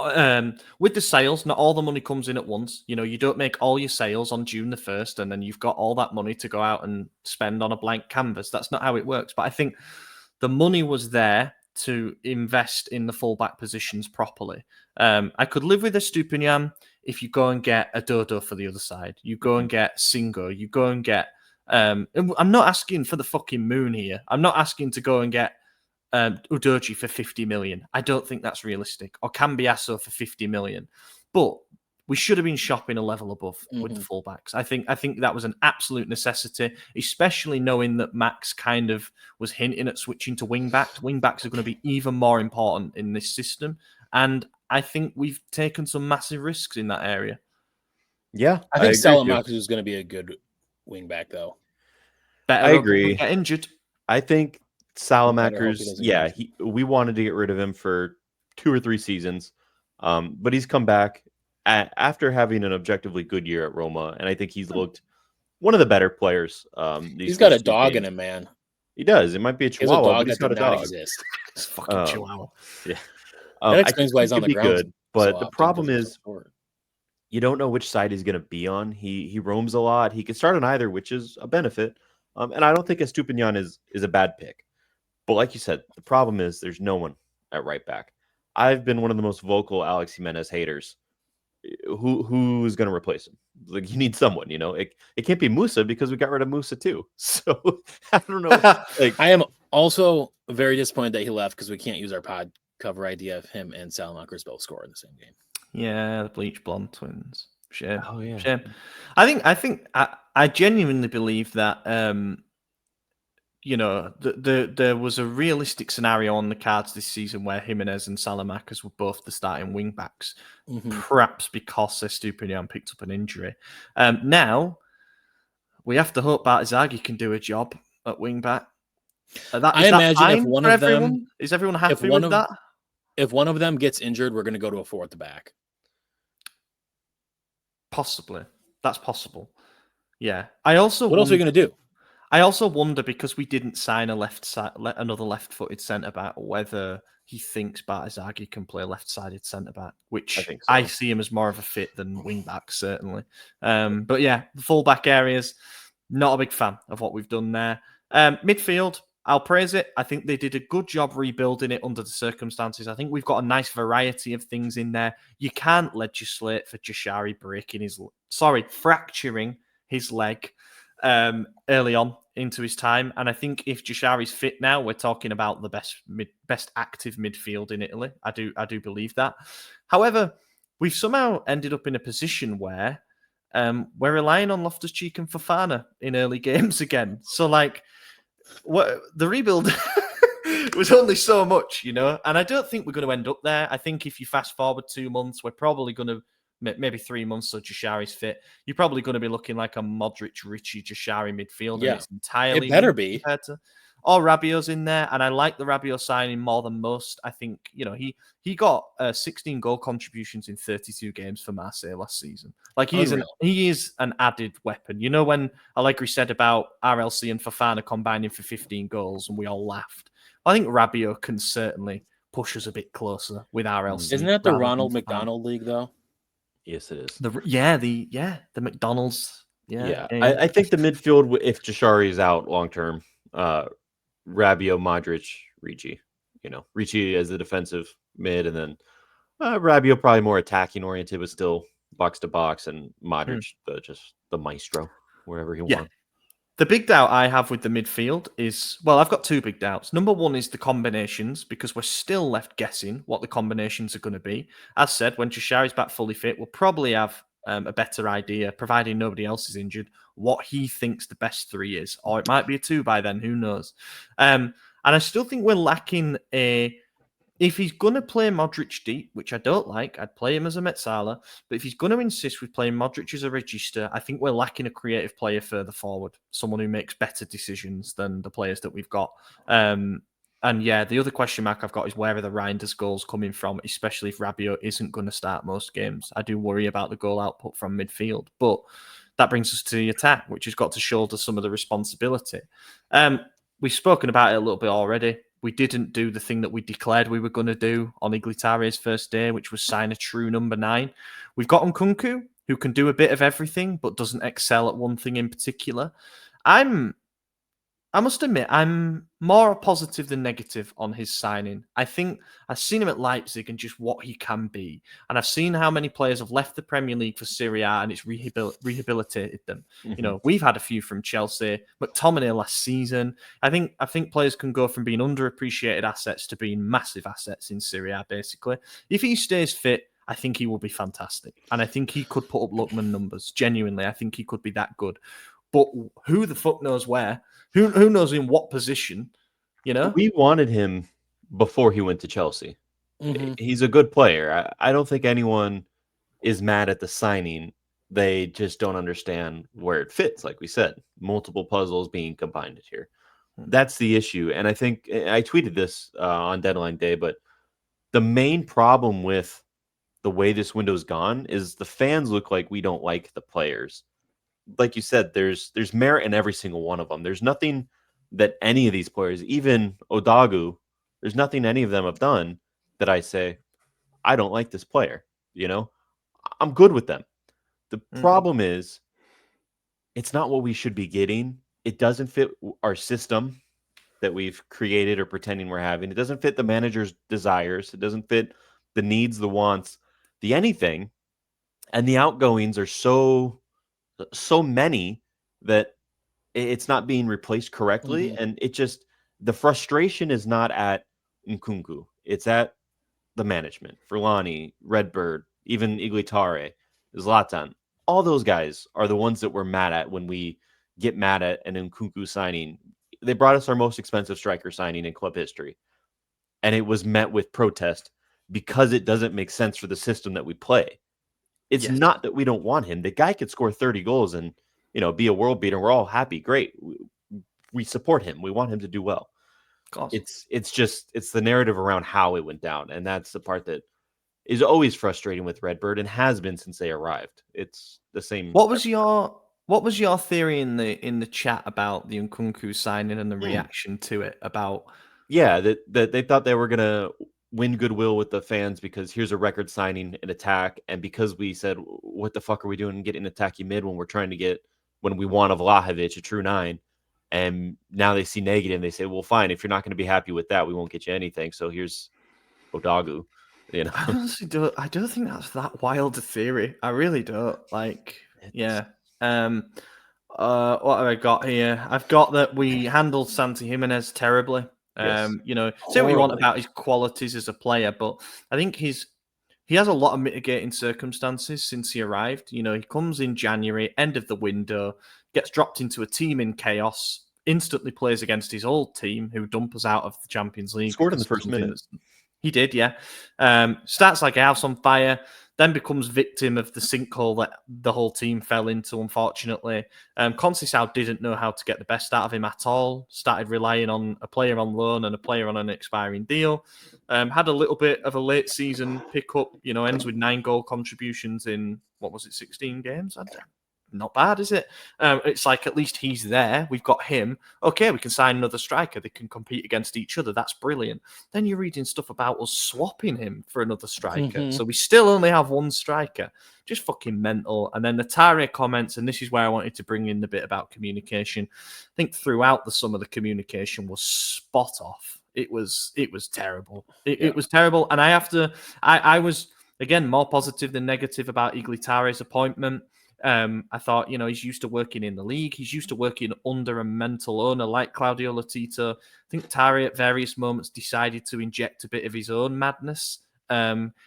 with the sales, not all the money comes in at once. You don't make all your sales on June the 1st, and then you've got all that money to go out and spend on a blank canvas. That's not how it works. But I think the money was there to invest in the fullback positions properly. I could live with Estupiñán if you go and get a Dodo for the other side. You go and get Singo. You go and get... I'm not asking for the fucking moon here. I'm not asking to go and get Udoji for 50 million. I don't think that's realistic. Or Cambiasso for 50 million. But we should have been shopping a level above with the fullbacks. I think that was an absolute necessity, especially knowing that Max kind of was hinting at switching to wing-backs. Wing-backs are going to be even more important in this system. And I think we've taken some massive risks in that area. Yeah, I think Salamakers is going to be a good wing-back, though. Better I agree. Get injured. I think Salamakers, we wanted to get rid of him for 2 or 3 seasons, but he's come back after having an objectively good year at Roma, and I think he's looked one of the better players. He's got a dog in him, man. He does. It might be a Chihuahua, but he's got a dog. Exist. It's fucking Chihuahua. Yeah, that explains why he's on the ground. Good, but the problem is you don't know which side he's going to be on. He roams a lot. He can start on either, which is a benefit. And I don't think Estupiñán is a bad pick. But like you said, the problem is there's no one at right back. I've been one of the most vocal Alex Jimenez haters. Who's going to replace him? Like, you need someone, It can't be Musa because we got rid of Musa too. So I don't know. I am also very disappointed that he left because we can't use our pod cover idea of him and Salamakers both score in the same game. Yeah, the bleach blonde twins. Shame. Oh yeah. Shame. I genuinely believe that there was a realistic scenario on the cards this season where Jimenez and Salamakers were both the starting wing backs, perhaps because Estupiñán picked up an injury. Now we have to hope Bartizaghi can do a job at wing back. I imagine if one of them, is everyone happy one with of- that? if one of them gets injured, we're going to go to a 4 at the back. Possibly, that's possible. Yeah, I also What else are you going to do? I also wonder, because we didn't sign another left-footed centre back, whether he thinks Bartazagi can play a left-sided centre back, which I think so. I see him as more of a fit than wing back, certainly. But yeah, the full-back areas, not a big fan of what we've done there. Midfield, I'll praise it. I think they did a good job rebuilding it under the circumstances. I think we've got a nice variety of things in there. You can't legislate for Jashari fracturing his leg early on into his time. And I think if Jashari's fit now, we're talking about the best active midfield in Italy. I do believe that. However, we've somehow ended up in a position where we're relying on Loftus-Cheek and Fofana in early games again. So the rebuild was only so much, and I don't think we're going to end up there. I think if you fast forward 2 months, we're probably going to, maybe 3 months, so Jashari's fit, you're probably going to be looking like a Modric, Richie, Jashari midfield. Yeah. And it's entirely It better be. compared to, or Rabiot's in there, and I like the Rabiot signing more than most. I think, he got 16 goal contributions in 32 games for Marseille last season. Like, he is an added weapon. When Allegri said about RLC and Fofana combining for 15 goals, and we all laughed. I think Rabiot can certainly push us a bit closer with RLC. Isn't that the Ronald McDonald League, though? Yes, it is. The McDonald's. Yeah. I think the midfield, if Jashari is out long term, Rabiot, Modric, Ricci. Ricci as the defensive mid, and then Rabiot probably more attacking oriented, but still box to box, and Modric just the maestro wherever he wants. The big doubt I have with the midfield is, I've got 2 big doubts. Number one is the combinations, because we're still left guessing what the combinations are going to be. As said, when Jashari's back fully fit, we'll probably have a better idea, providing nobody else is injured, what he thinks the best 3 is. Or it might be a 2 by then, who knows? And I still think we're lacking if he's going to play Modric deep, which I don't like, I'd play him as a Mezzala. But if he's going to insist with playing Modric as a regista, I think we're lacking a creative player further forward, someone who makes better decisions than the players that we've got. And yeah, the other question mark I've got is, where are the Reinders goals coming from, especially if Rabiot isn't going to start most games. I do worry about the goal output from midfield, but that brings us to the attack, which has got to shoulder some of the responsibility. We've spoken about it a little bit already. We didn't do the thing that we declared we were going to do on Iglitare's first day, which was sign a true number 9. We've got Nkunku, who can do a bit of everything, but doesn't excel at one thing in particular. I must admit, I'm more positive than negative on his signing. I think I've seen him at Leipzig and just what he can be. And I've seen how many players have left the Premier League for Serie A, and it's rehabilitated them. Mm-hmm. We've had a few from Chelsea, McTominay last season. I think players can go from being underappreciated assets to being massive assets in Serie A, basically. If he stays fit, I think he will be fantastic. And I think he could put up Lookman numbers. Genuinely, I think he could be that good. But who the fuck knows where? Who knows in what position? We wanted him before he went to Chelsea. Mm-hmm. He's a good player. I don't think anyone is mad at the signing. They just don't understand where it fits. Like we said, multiple puzzles being combined here. That's the issue. And I think I tweeted this on deadline day, but the main problem with the way this window's gone is the fans look like we don't like the players. Like you said, there's merit in every single one of them. There's nothing that any of these players, even Odagu, there's nothing any of them have done that I say, I don't like this player. I'm good with them. The problem is, it's not what we should be getting. It doesn't fit our system that we've created or pretending we're having. It doesn't fit the manager's desires. It doesn't fit the needs, the wants, the anything. And the outgoings are so many that it's not being replaced correctly. Mm-hmm. And the frustration is not at Nkunku. It's at the management. Furlani, Redbird, even Iglitare, Zlatan. All those guys are the ones that we're mad at when we get mad at an Nkunku signing. They brought us our most expensive striker signing in club history. And it was met with protest because it doesn't make sense for the system that we play. It's not that we don't want him. The guy could score 30 goals and, be a world beater. We're all happy. Great. We support him. We want him to do well. course. It's the narrative around how it went down, and that's the part that is always frustrating with Redbird and has been since they arrived. It's the same. What was your theory in the chat about the Nkunku signing and the reaction to it? About that they thought they were gonna win goodwill with the fans because here's a record signing an attack, and because we said what the fuck are we doing getting attacky mid when we're trying to get when we want a Vlahovic, a true 9, and now they see negative and they say, well, fine, if you're not going to be happy with that, we won't get you anything. So here's Odagu. You know, I honestly don't. I don't think that's that wild a theory. I really don't. Like, yeah. What have I got here? I've got that we handled Santi Jimenez terribly. Yes. Say what you want Horribly. about his qualities as a player, but I think he has a lot of mitigating circumstances since he arrived. He comes in January, end of the window, gets dropped into a team in chaos, instantly plays against his old team, who dump us out of the Champions League. Scored in the first minute. He did, yeah. Starts like a house on fire, then becomes victim of the sinkhole that the whole team fell into, unfortunately. Conceição didn't know how to get the best out of him at all. Started relying on a player on loan and a player on an expiring deal. Had a little bit of a late season pickup, ends with 9 goal contributions in, 16 games? Not bad, is it? It's like at least he's there. We've got him. Okay, we can sign another striker. They can compete against each other. That's brilliant. Then you're reading stuff about us swapping him for another striker. Mhm. So we still only have one striker. Just fucking mental. And then the Tare comments, and this is where I wanted to bring in the bit about communication. I think throughout the summer, the communication was spot off. It was terrible. It was terrible. And I was, again, more positive than negative about Iglitare's appointment. I thought, he's used to working in the league. He's used to working under a mental owner like Claudio Lotito. I think Tare at various moments decided to inject a bit of his own madness.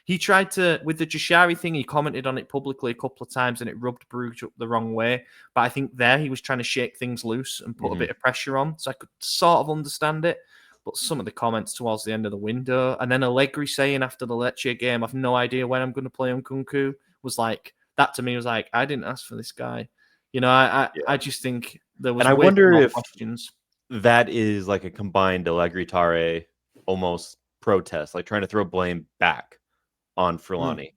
He tried to, with the Jashari thing, he commented on it publicly a couple of times and it rubbed Bruges up the wrong way. But I think there he was trying to shake things loose and put a bit of pressure on. So I could sort of understand it. But some of the comments towards the end of the window, and then Allegri saying after the Lecce game, I've no idea when I'm going to play Nkunku, was like, that to me was like, I didn't ask for this guy. I just think there was. And I wonder if questions. That is like a combined Allegri Tare almost protest, like trying to throw blame back on Furlani.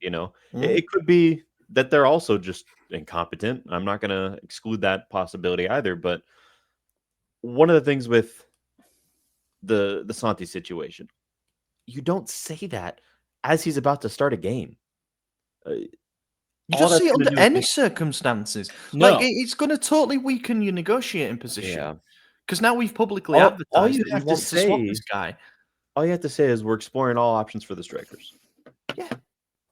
It could be that they're also just incompetent. I'm not going to exclude that possibility either. But one of the things with the Santi situation, you don't say that as he's about to start a game. You don't see it under any circumstances. No. Like, it's going to totally weaken your negotiating position. Yeah. Because now we've publicly advertised you that have we to want to swap say- this guy. All you have to say is we're exploring all options for the strikers. Yeah.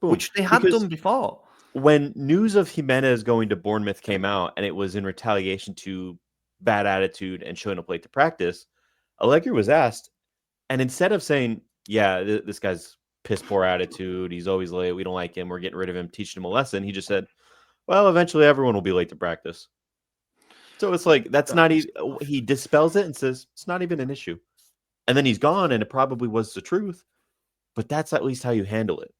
Boom. Which they had Because done before. when news of Jimenez going to Bournemouth came out, and it was in retaliation to bad attitude and showing up late to practice, Allegri was asked, and instead of saying, yeah, this guy's piss poor attitude, he's always late, we don't like him, we're getting rid of him, teaching him a lesson, he just said, well, eventually everyone will be late to practice. So it's like, that's not even, he dispels it and says, it's not even an issue. And then he's gone, and it probably was the truth, but that's at least how you handle it.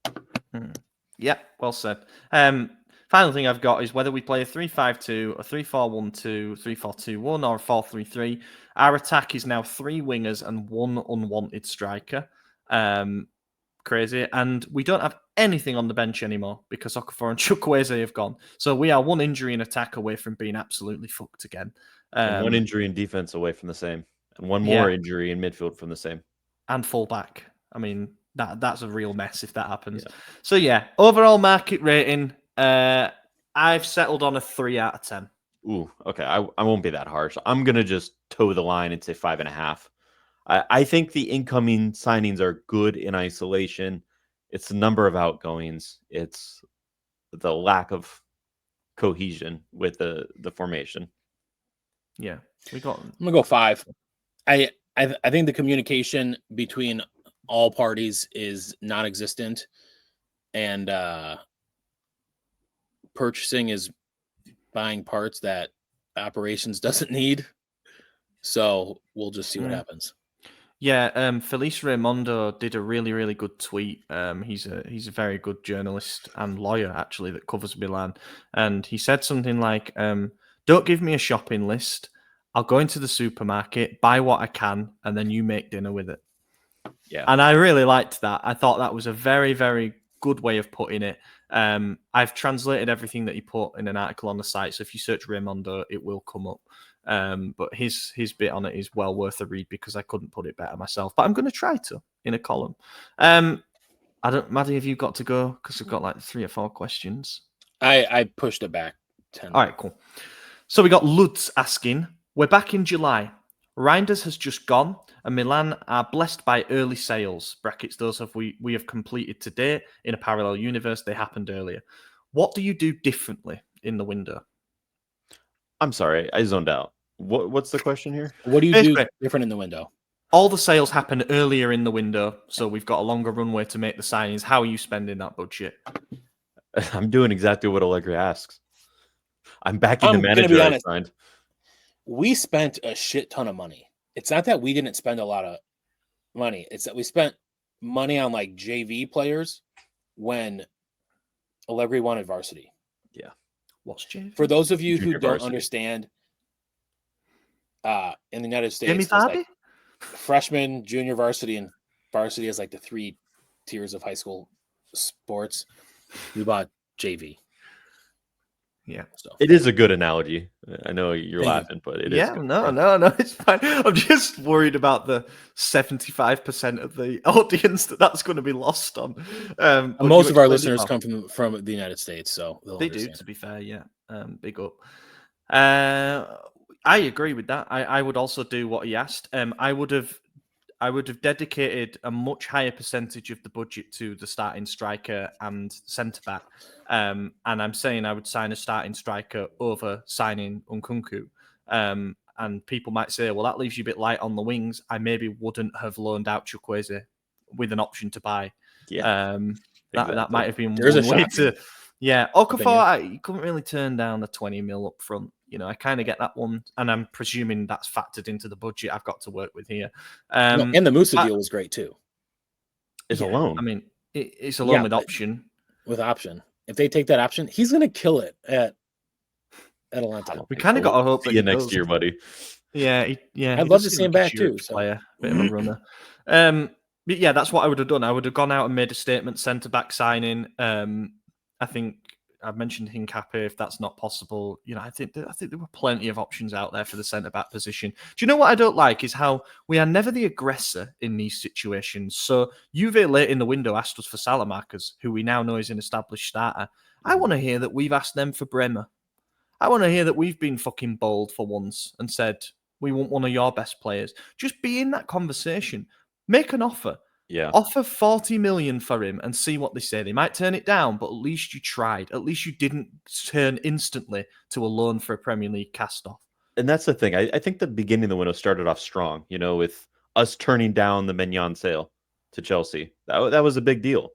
Yeah, well said. Final thing I've got is whether we play a 3-5-2, a 3-4-1-2, 3-4-2-1, or a 4-3-3. Our attack is now 3 wingers and 1 unwanted striker. Crazy. And we don't have anything on the bench anymore because Okafor and Chukwueze have gone. So we are 1 injury in attack away from being absolutely fucked again. And 1 injury in defense away from the same. And 1 more injury in midfield from the same. And fullback. I mean, that's a real mess if that happens. Yeah. So yeah, overall market rating, I've settled on a 3 out of 10. Ooh, okay. I won't be that harsh. I'm going to just toe the line and say 5.5. I think the incoming signings are good in isolation. It's the number of outgoings. It's the lack of cohesion with the formation. Yeah, I'm gonna go 5. I think the communication between all parties is non-existent, and purchasing is buying parts that operations doesn't need. So we'll just see what happens. Yeah, Felice Raimondo did a really, really good tweet. He's a very good journalist and lawyer, actually, that covers Milan. And he said something like, don't give me a shopping list. I'll go into the supermarket, buy what I can, and then you make dinner with it. Yeah. And I really liked that. I thought that was a very, very good way of putting it. I've translated everything that he put in an article on the site. So if you search Raimondo, it will come up. But his bit on it is well worth a read because I couldn't put it better myself. But I'm going to try to in a column. Maddie, have you got to go? Because we've got like 3 or 4 questions. I pushed it back 10. All right, cool. So we got Lutz asking, we're back in July. Reinders has just gone, and Milan are blessed by early sales. Brackets, those have we have completed today. In a parallel universe, they happened earlier. What do you do differently in the window? I'm sorry, I zoned out. What's the question here? What do you Basically, do different in the window? all the sales happen earlier in the window, so we've got a longer runway to make the signings. How are you spending that budget? I'm doing exactly what Allegri asks. I'm backing the I'm gonna manager be I honest. signed. We spent a shit ton of money. It's not that we didn't spend a lot of money. It's that we spent money on like JV players when Allegri wanted varsity. Yeah. What's JV? For those of you Junior who don't varsity. understand, in the United States, Jamie there's Vardy? like freshman, junior varsity, and varsity is like the 3 tiers of high school sports. We bought JV. Yeah. So It is a good analogy. I know you're Thank you. laughing, but it is. Yeah, good. no, it's fine. I'm just worried about the 75% of the audience that's going to be lost on. But most you of our explained it listeners well. come from the United States, so they'll They do, understand. to be fair, yeah. Big up. I agree with that. I would also do what he asked. I would have dedicated a much higher percentage of the budget to the starting striker and centre back. And I'm saying I would sign a starting striker over signing Nkunku. And people might say, well, that leaves you a bit light on the wings. I maybe wouldn't have loaned out Chukwueze with an option to buy. Yeah. That Exactly. might have been There's a one way shocking to. Yeah, Okafor, you couldn't really turn down the 20 mil up front. You know, I kind of get that one, and I'm presuming that's factored into the budget I've got to work with here. And the Musa deal was great too. It's yeah, a loan. I mean, it's a loan with but option. With option, if they take that option, he's going to kill it at Atalanta. We kind of got to hope that See you he next does. year, buddy. Yeah, I'd he love does to seem see him like a back too. Zurich So. player, bit of a runner. But yeah, that's what I would have done. I would have gone out and made a statement, centre back signing. I think I've mentioned Hincapié. If that's not possible, you know, I think there were plenty of options out there for the centre back position. Do you know what I don't like is how we are never the aggressor in these situations. So Juve late in the window asked us for Salamakers, who we now know is an established starter. I want to hear that we've asked them for Bremer. I want to hear that we've been fucking bold for once and said we want one of your best players. Just be in that conversation. Make an offer. Yeah. Offer 40 million for him and see what they say. They might turn it down, but at least you tried. At least you didn't turn instantly to a loan for a Premier League cast-off. And that's the thing. I think the beginning of the window started off strong, you know, with us turning down the Mignon sale to Chelsea. That was a big deal.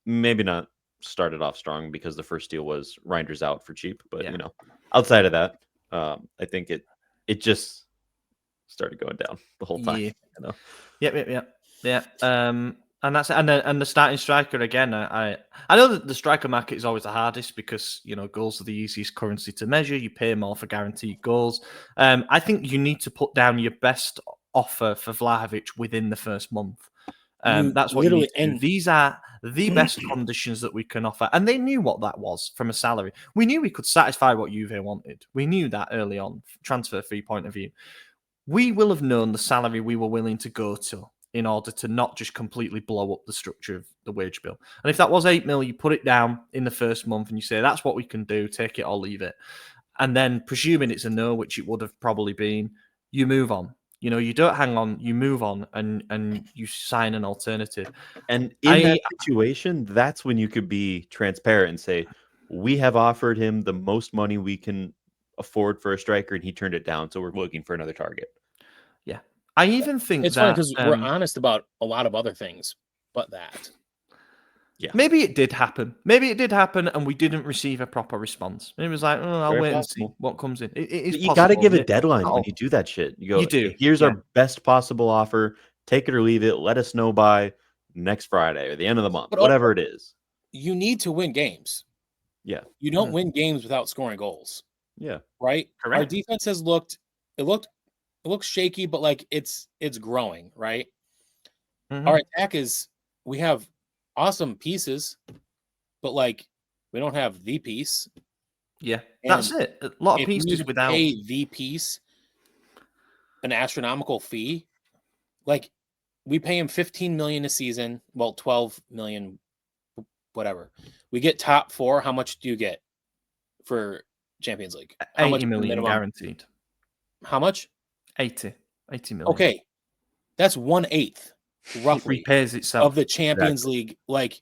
Maybe not started off strong because the first deal was Reinders out for cheap. But, you know, outside of that, I think it just started going down the whole time. Yeah. You know? Yeah. And that's and the starting striker again. I know that the striker market is always the hardest because you know goals are the easiest currency to measure. You pay more for guaranteed goals. I think you need to put down your best offer for Vlahovic within the first month. That's what you need to do. These are the best conditions that we can offer, and they knew what that was from a salary. We knew we could satisfy what Juve wanted. We knew that early on, transfer fee point of view. We will have known the salary we were willing to go to in order to not just completely blow up the structure of the wage bill. And if that was 8 mil, you put it down in the first month and you say, that's what we can do, take it or leave it. And then presuming it's a no, which it would have probably been, you move on. You know, you don't hang on, you move on and you sign an alternative. And in that situation, that's when you could be transparent and say, we have offered him the most money we can afford for a striker and he turned it down. So we're looking for another target. Yeah. I even think it's funny because we're honest about a lot of other things, but that. Yeah. Maybe it did happen. Maybe it did happen and we didn't receive a proper response. Maybe it was like, I'll wait and see what comes in. It is you got to give a deadline when you do that shit. You go, you do. Here's our best possible offer. Take it or leave it. Let us know by next Friday or the end of the month, whatever it is. You need to win games. Yeah. You don't win games without scoring goals. Yeah. Right? Correct. Our defense has looked it looks shaky, but like it's growing, right? Mhm. Our attack is we have awesome pieces, but like we don't have the piece. Yeah, that's And it. A lot of if you need pieces to without. pay the piece an astronomical fee, like we pay him 15 million a season, well 12 million, whatever. We get top 4. How much do you get for Champions League? How 80 much is the million minimum? guaranteed. How much? 80 million. Okay, that's 1/8 It roughly repays of itself. the Champions League. Like,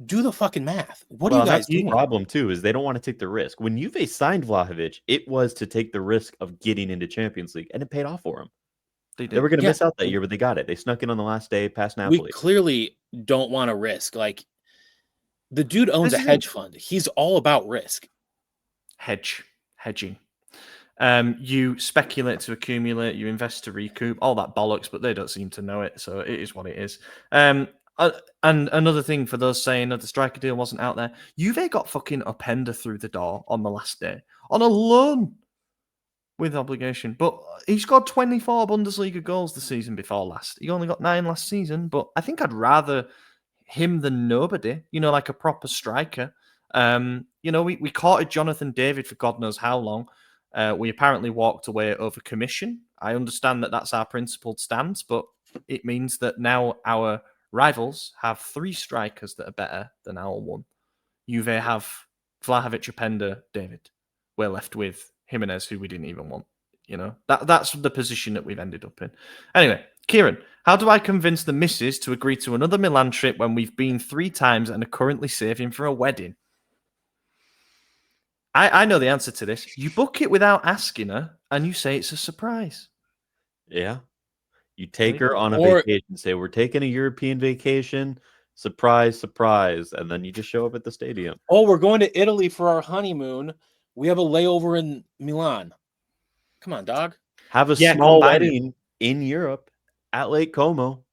do the fucking math. What are Well, you guys The doing? problem too is they don't want to take the risk. When Juve signed Vlahovic, it was to take the risk of getting into Champions League, and it paid off for them. They They were did. going to Yeah. miss out that year, but they got it. They snuck in on the last day past We Napoli. clearly don't want to risk. Like, the dude owns a This is hedge fund. He's all about risk. Hedging. You speculate to accumulate, you invest to recoup, all that bollocks, but they don't seem to know it, so it is what it is. And another thing for those saying that the striker deal wasn't out there, Juve got fucking Openda through the door on the last day on a loan with obligation, but he scored 24 Bundesliga goals the season before last. He only got 9 last season, but I think I'd rather him than nobody, like a proper striker. We courted Jonathan David for God knows how long. We apparently walked away over commission. I understand that that's our principled stance, but it means that now our rivals have 3 strikers that are better than our one. Juve have Vlahovic, Openda, David. We're left with Jimenez, who we didn't even want. That's the position that we've ended up in. Anyway, Kieran, how do I convince the missus to agree to another Milan trip when we've been 3 times and are currently saving for a wedding? I know the answer to this. You book it without asking her, and you say it's a surprise. Yeah. You take There you her on a Or- vacation, say, we're taking a European vacation, surprise, surprise, and then you just show up at the stadium. Oh, we're going to Italy for our honeymoon. We have a layover in Milan. Come on, dog. Have a Yeah, small combine it. wedding in Europe at Lake Como.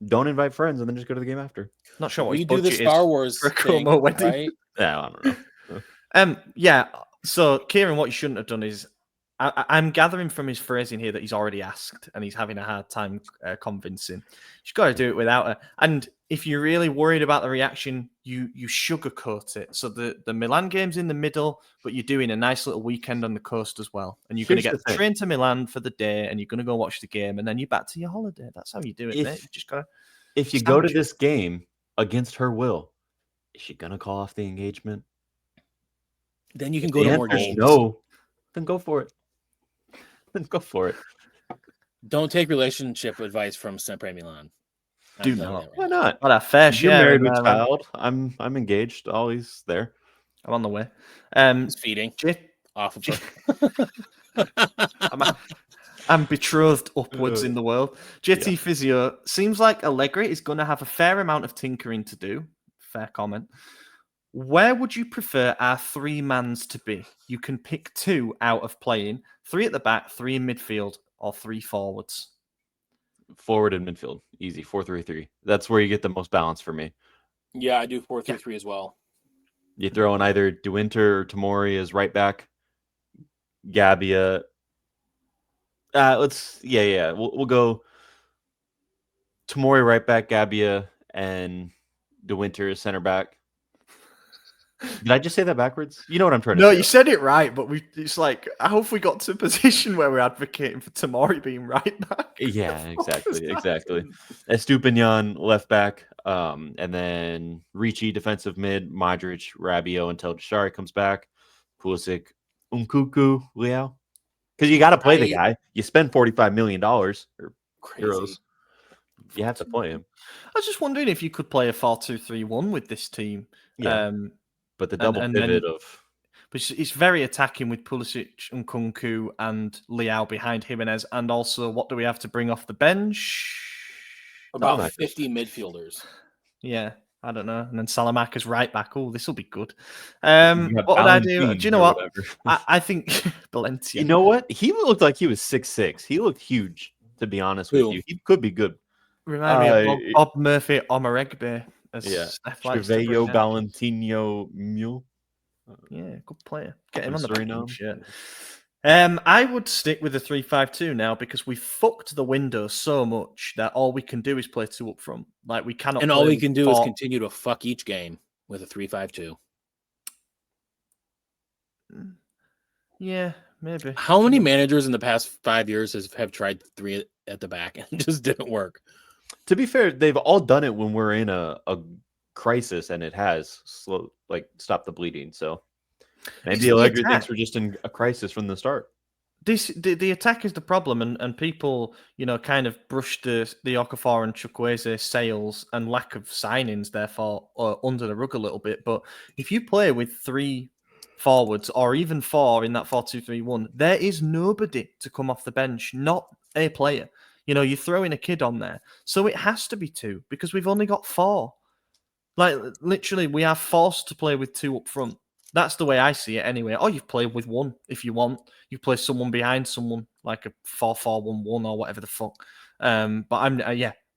Don't invite friends and then just go to the game after. Not sure what We his do the budget Star is Wars for a thing, Como wedding. right? Yeah, I don't know. Yeah. So, Kieran, what you shouldn't have done is, I'm gathering from his phrasing here that he's already asked and he's having a hard time convincing. You've got to do it without her. And if you're really worried about the reaction, you sugarcoat it. So the Milan game's in the middle, but you're doing a nice little weekend on the coast as well. And you're going to Here's get the the thing. train to Milan for the day and you're going to go watch the game and then you're back to your holiday. That's how you do it, mate. You just got to... If you go to sandwich it. this game against her will, is she gonna call off the engagement? Then you can If go the to more answer is games. no, then go for it. Then go for it. Don't take relationship advice from SempreMilan. I'm Do telling you not. that right Why now. not? What a fair You're share. married in with there, man. child. I'm engaged. Always there. I'm on the way. He's feeding J- off of her. I'm betrothed upwards in the world. JT Physio seems like Allegri is going to have a fair amount of tinkering to do. Fair comment. Where would you prefer our 3-mans to be? You can pick 2 out of playing, 3 at the back, 3 in midfield, or 3 forwards. Forward and midfield. Easy. 4-3-3. That's where you get the most balance for me. Yeah, I do 4-3-3 as well. You throw in either De Winter or Tomori as right back. Gabbia. We'll go Tomori right back, Gabbia, and De Winter as center back. Did I just say that backwards? You know what I'm trying to No, say. you said it right, but it's like, how have we got to a position where we're advocating for Tomori being right back? Yeah, exactly. Estupinian left back, and then Ricci defensive mid, Modric, Rabiot until Deshari comes back, Pulisic, Umkuku, Leao. Because you got to play the guy. You spend $45 million or euros. You have to play him. I was just wondering if you could play a 4-2-3-1 with this team. Yeah, but the double pivot of... But it's very attacking with Pulisic and Kunku and Leao behind Jimenez. And also, what do we have to bring off the bench? About 50 midfielders. Yeah, I don't know. And then Salamanca's right back. Oh, this will be good. What would I do? Do you know what? I think Valencia. You know what? He looked like he was 6'6". He looked huge, to be honest with you. He could be good. Remind me of Bob Murphy Omaregbe. Trevello Valentino Mule. Yeah, good player. Get him on the back of the shirt. I would stick with the 3-5-2 now because we fucked the window so much that all we can do is play 2 up front. Like we cannot. And play all we with can do 4. is continue to fuck each game with a 3-5-2. Yeah, maybe. How many managers in the past 5 years have tried 3 at the back and it just didn't work? To be fair, they've all done it when we're in a crisis, and it has stopped the bleeding. So maybe Allegri thinks we're just in a crisis from the start. The attack is the problem, and people, kind of brush the Okafor and Chukwueze sales and lack of signings, therefore, under the rug a little bit. But if you play with 3 forwards or even 4 in that 4-2-3-1, there is nobody to come off the bench, not a player. You're throwing a kid on there. So it has to be 2 because we've only got 4. Like, literally, we are forced to play with 2 up front. That's the way I see it anyway. Or you play with 1 if you want. You play someone behind someone, like a 4-4-1-1 or whatever the fuck. But I'm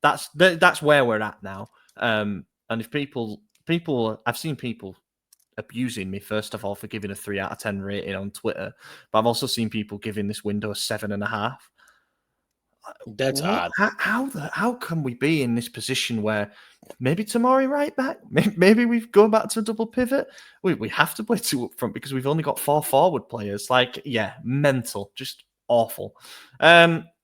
that's where we're at now. And if people, I've seen people abusing me, first of all, for giving a 3 out of 10 rating on Twitter, but I've also seen people giving this window a 7.5. That's odd. How can we be in this position where maybe Tomori right back, maybe we've gone back to a double pivot? We have to play 2 up front because we've only got 4 forward players. Like, yeah, mental, just awful.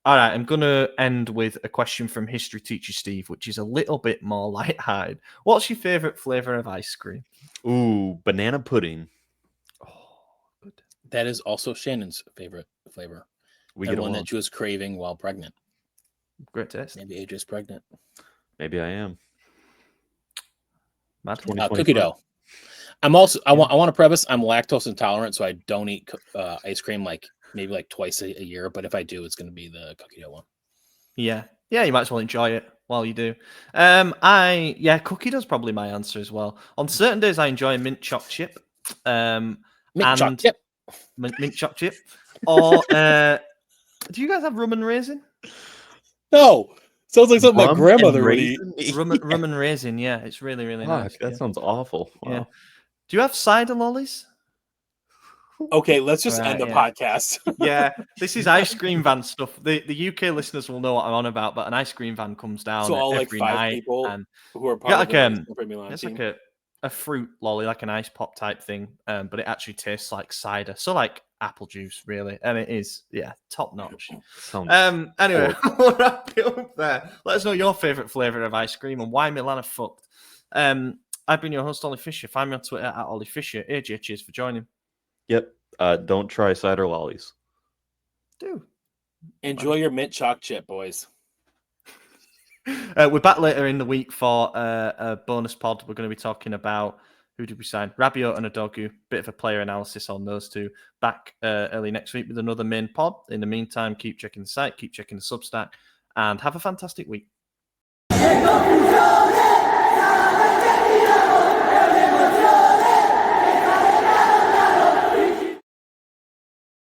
All right, I'm gonna end with a question from History Teacher Steve, which is a little bit more light-hearted. What's your favorite flavor of ice cream? Ooh, banana pudding. Oh, good. That is also Shannon's favorite flavor. We and get one along. that she was craving while pregnant. Great taste. Maybe AJ's pregnant. Maybe I am. Cookie dough. I'm also. I want to preface. I'm lactose intolerant, so I don't eat ice cream maybe twice a year. But if I do, it's going to be the cookie dough one. Yeah, you might as well enjoy it while you do. Cookie dough's probably my answer as well. On certain days, I enjoy mint choc chip. Mint choc chip. Mint choc chip. Or do you guys have rum and raisin? No. Sounds like something my grandmother would eat. Rum and raisin, yeah. It's really, really nice. That sounds awful. Wow. Yeah. Do you have cider lollies? Okay, let's just end the podcast. Yeah, this is ice cream van stuff. The UK listeners will know what I'm on about, but an ice cream van comes down so all every 5 night people and who are part of the SempreMilan it's team. like a fruit lolly, like an ice pop type thing, but it actually tastes like cider, so like apple juice, really, and it is top notch. Anyway, we'll wrap it up there. Let us know your favorite flavor of ice cream and why Milan are fucked. I've been your host, Ollie Fisher. Find me on Twitter at Ollie Fisher. AJ, cheers for joining. Yep. Don't try cider lollies. Do enjoy your mint choc chip, boys. We're back later in the week for a bonus pod. We're going to be talking about who did we sign? Rabiot and Adogu. Bit of a player analysis on those two. Back early next week with another main pod. In the meantime, keep checking the site, keep checking the Substack, and have a fantastic week.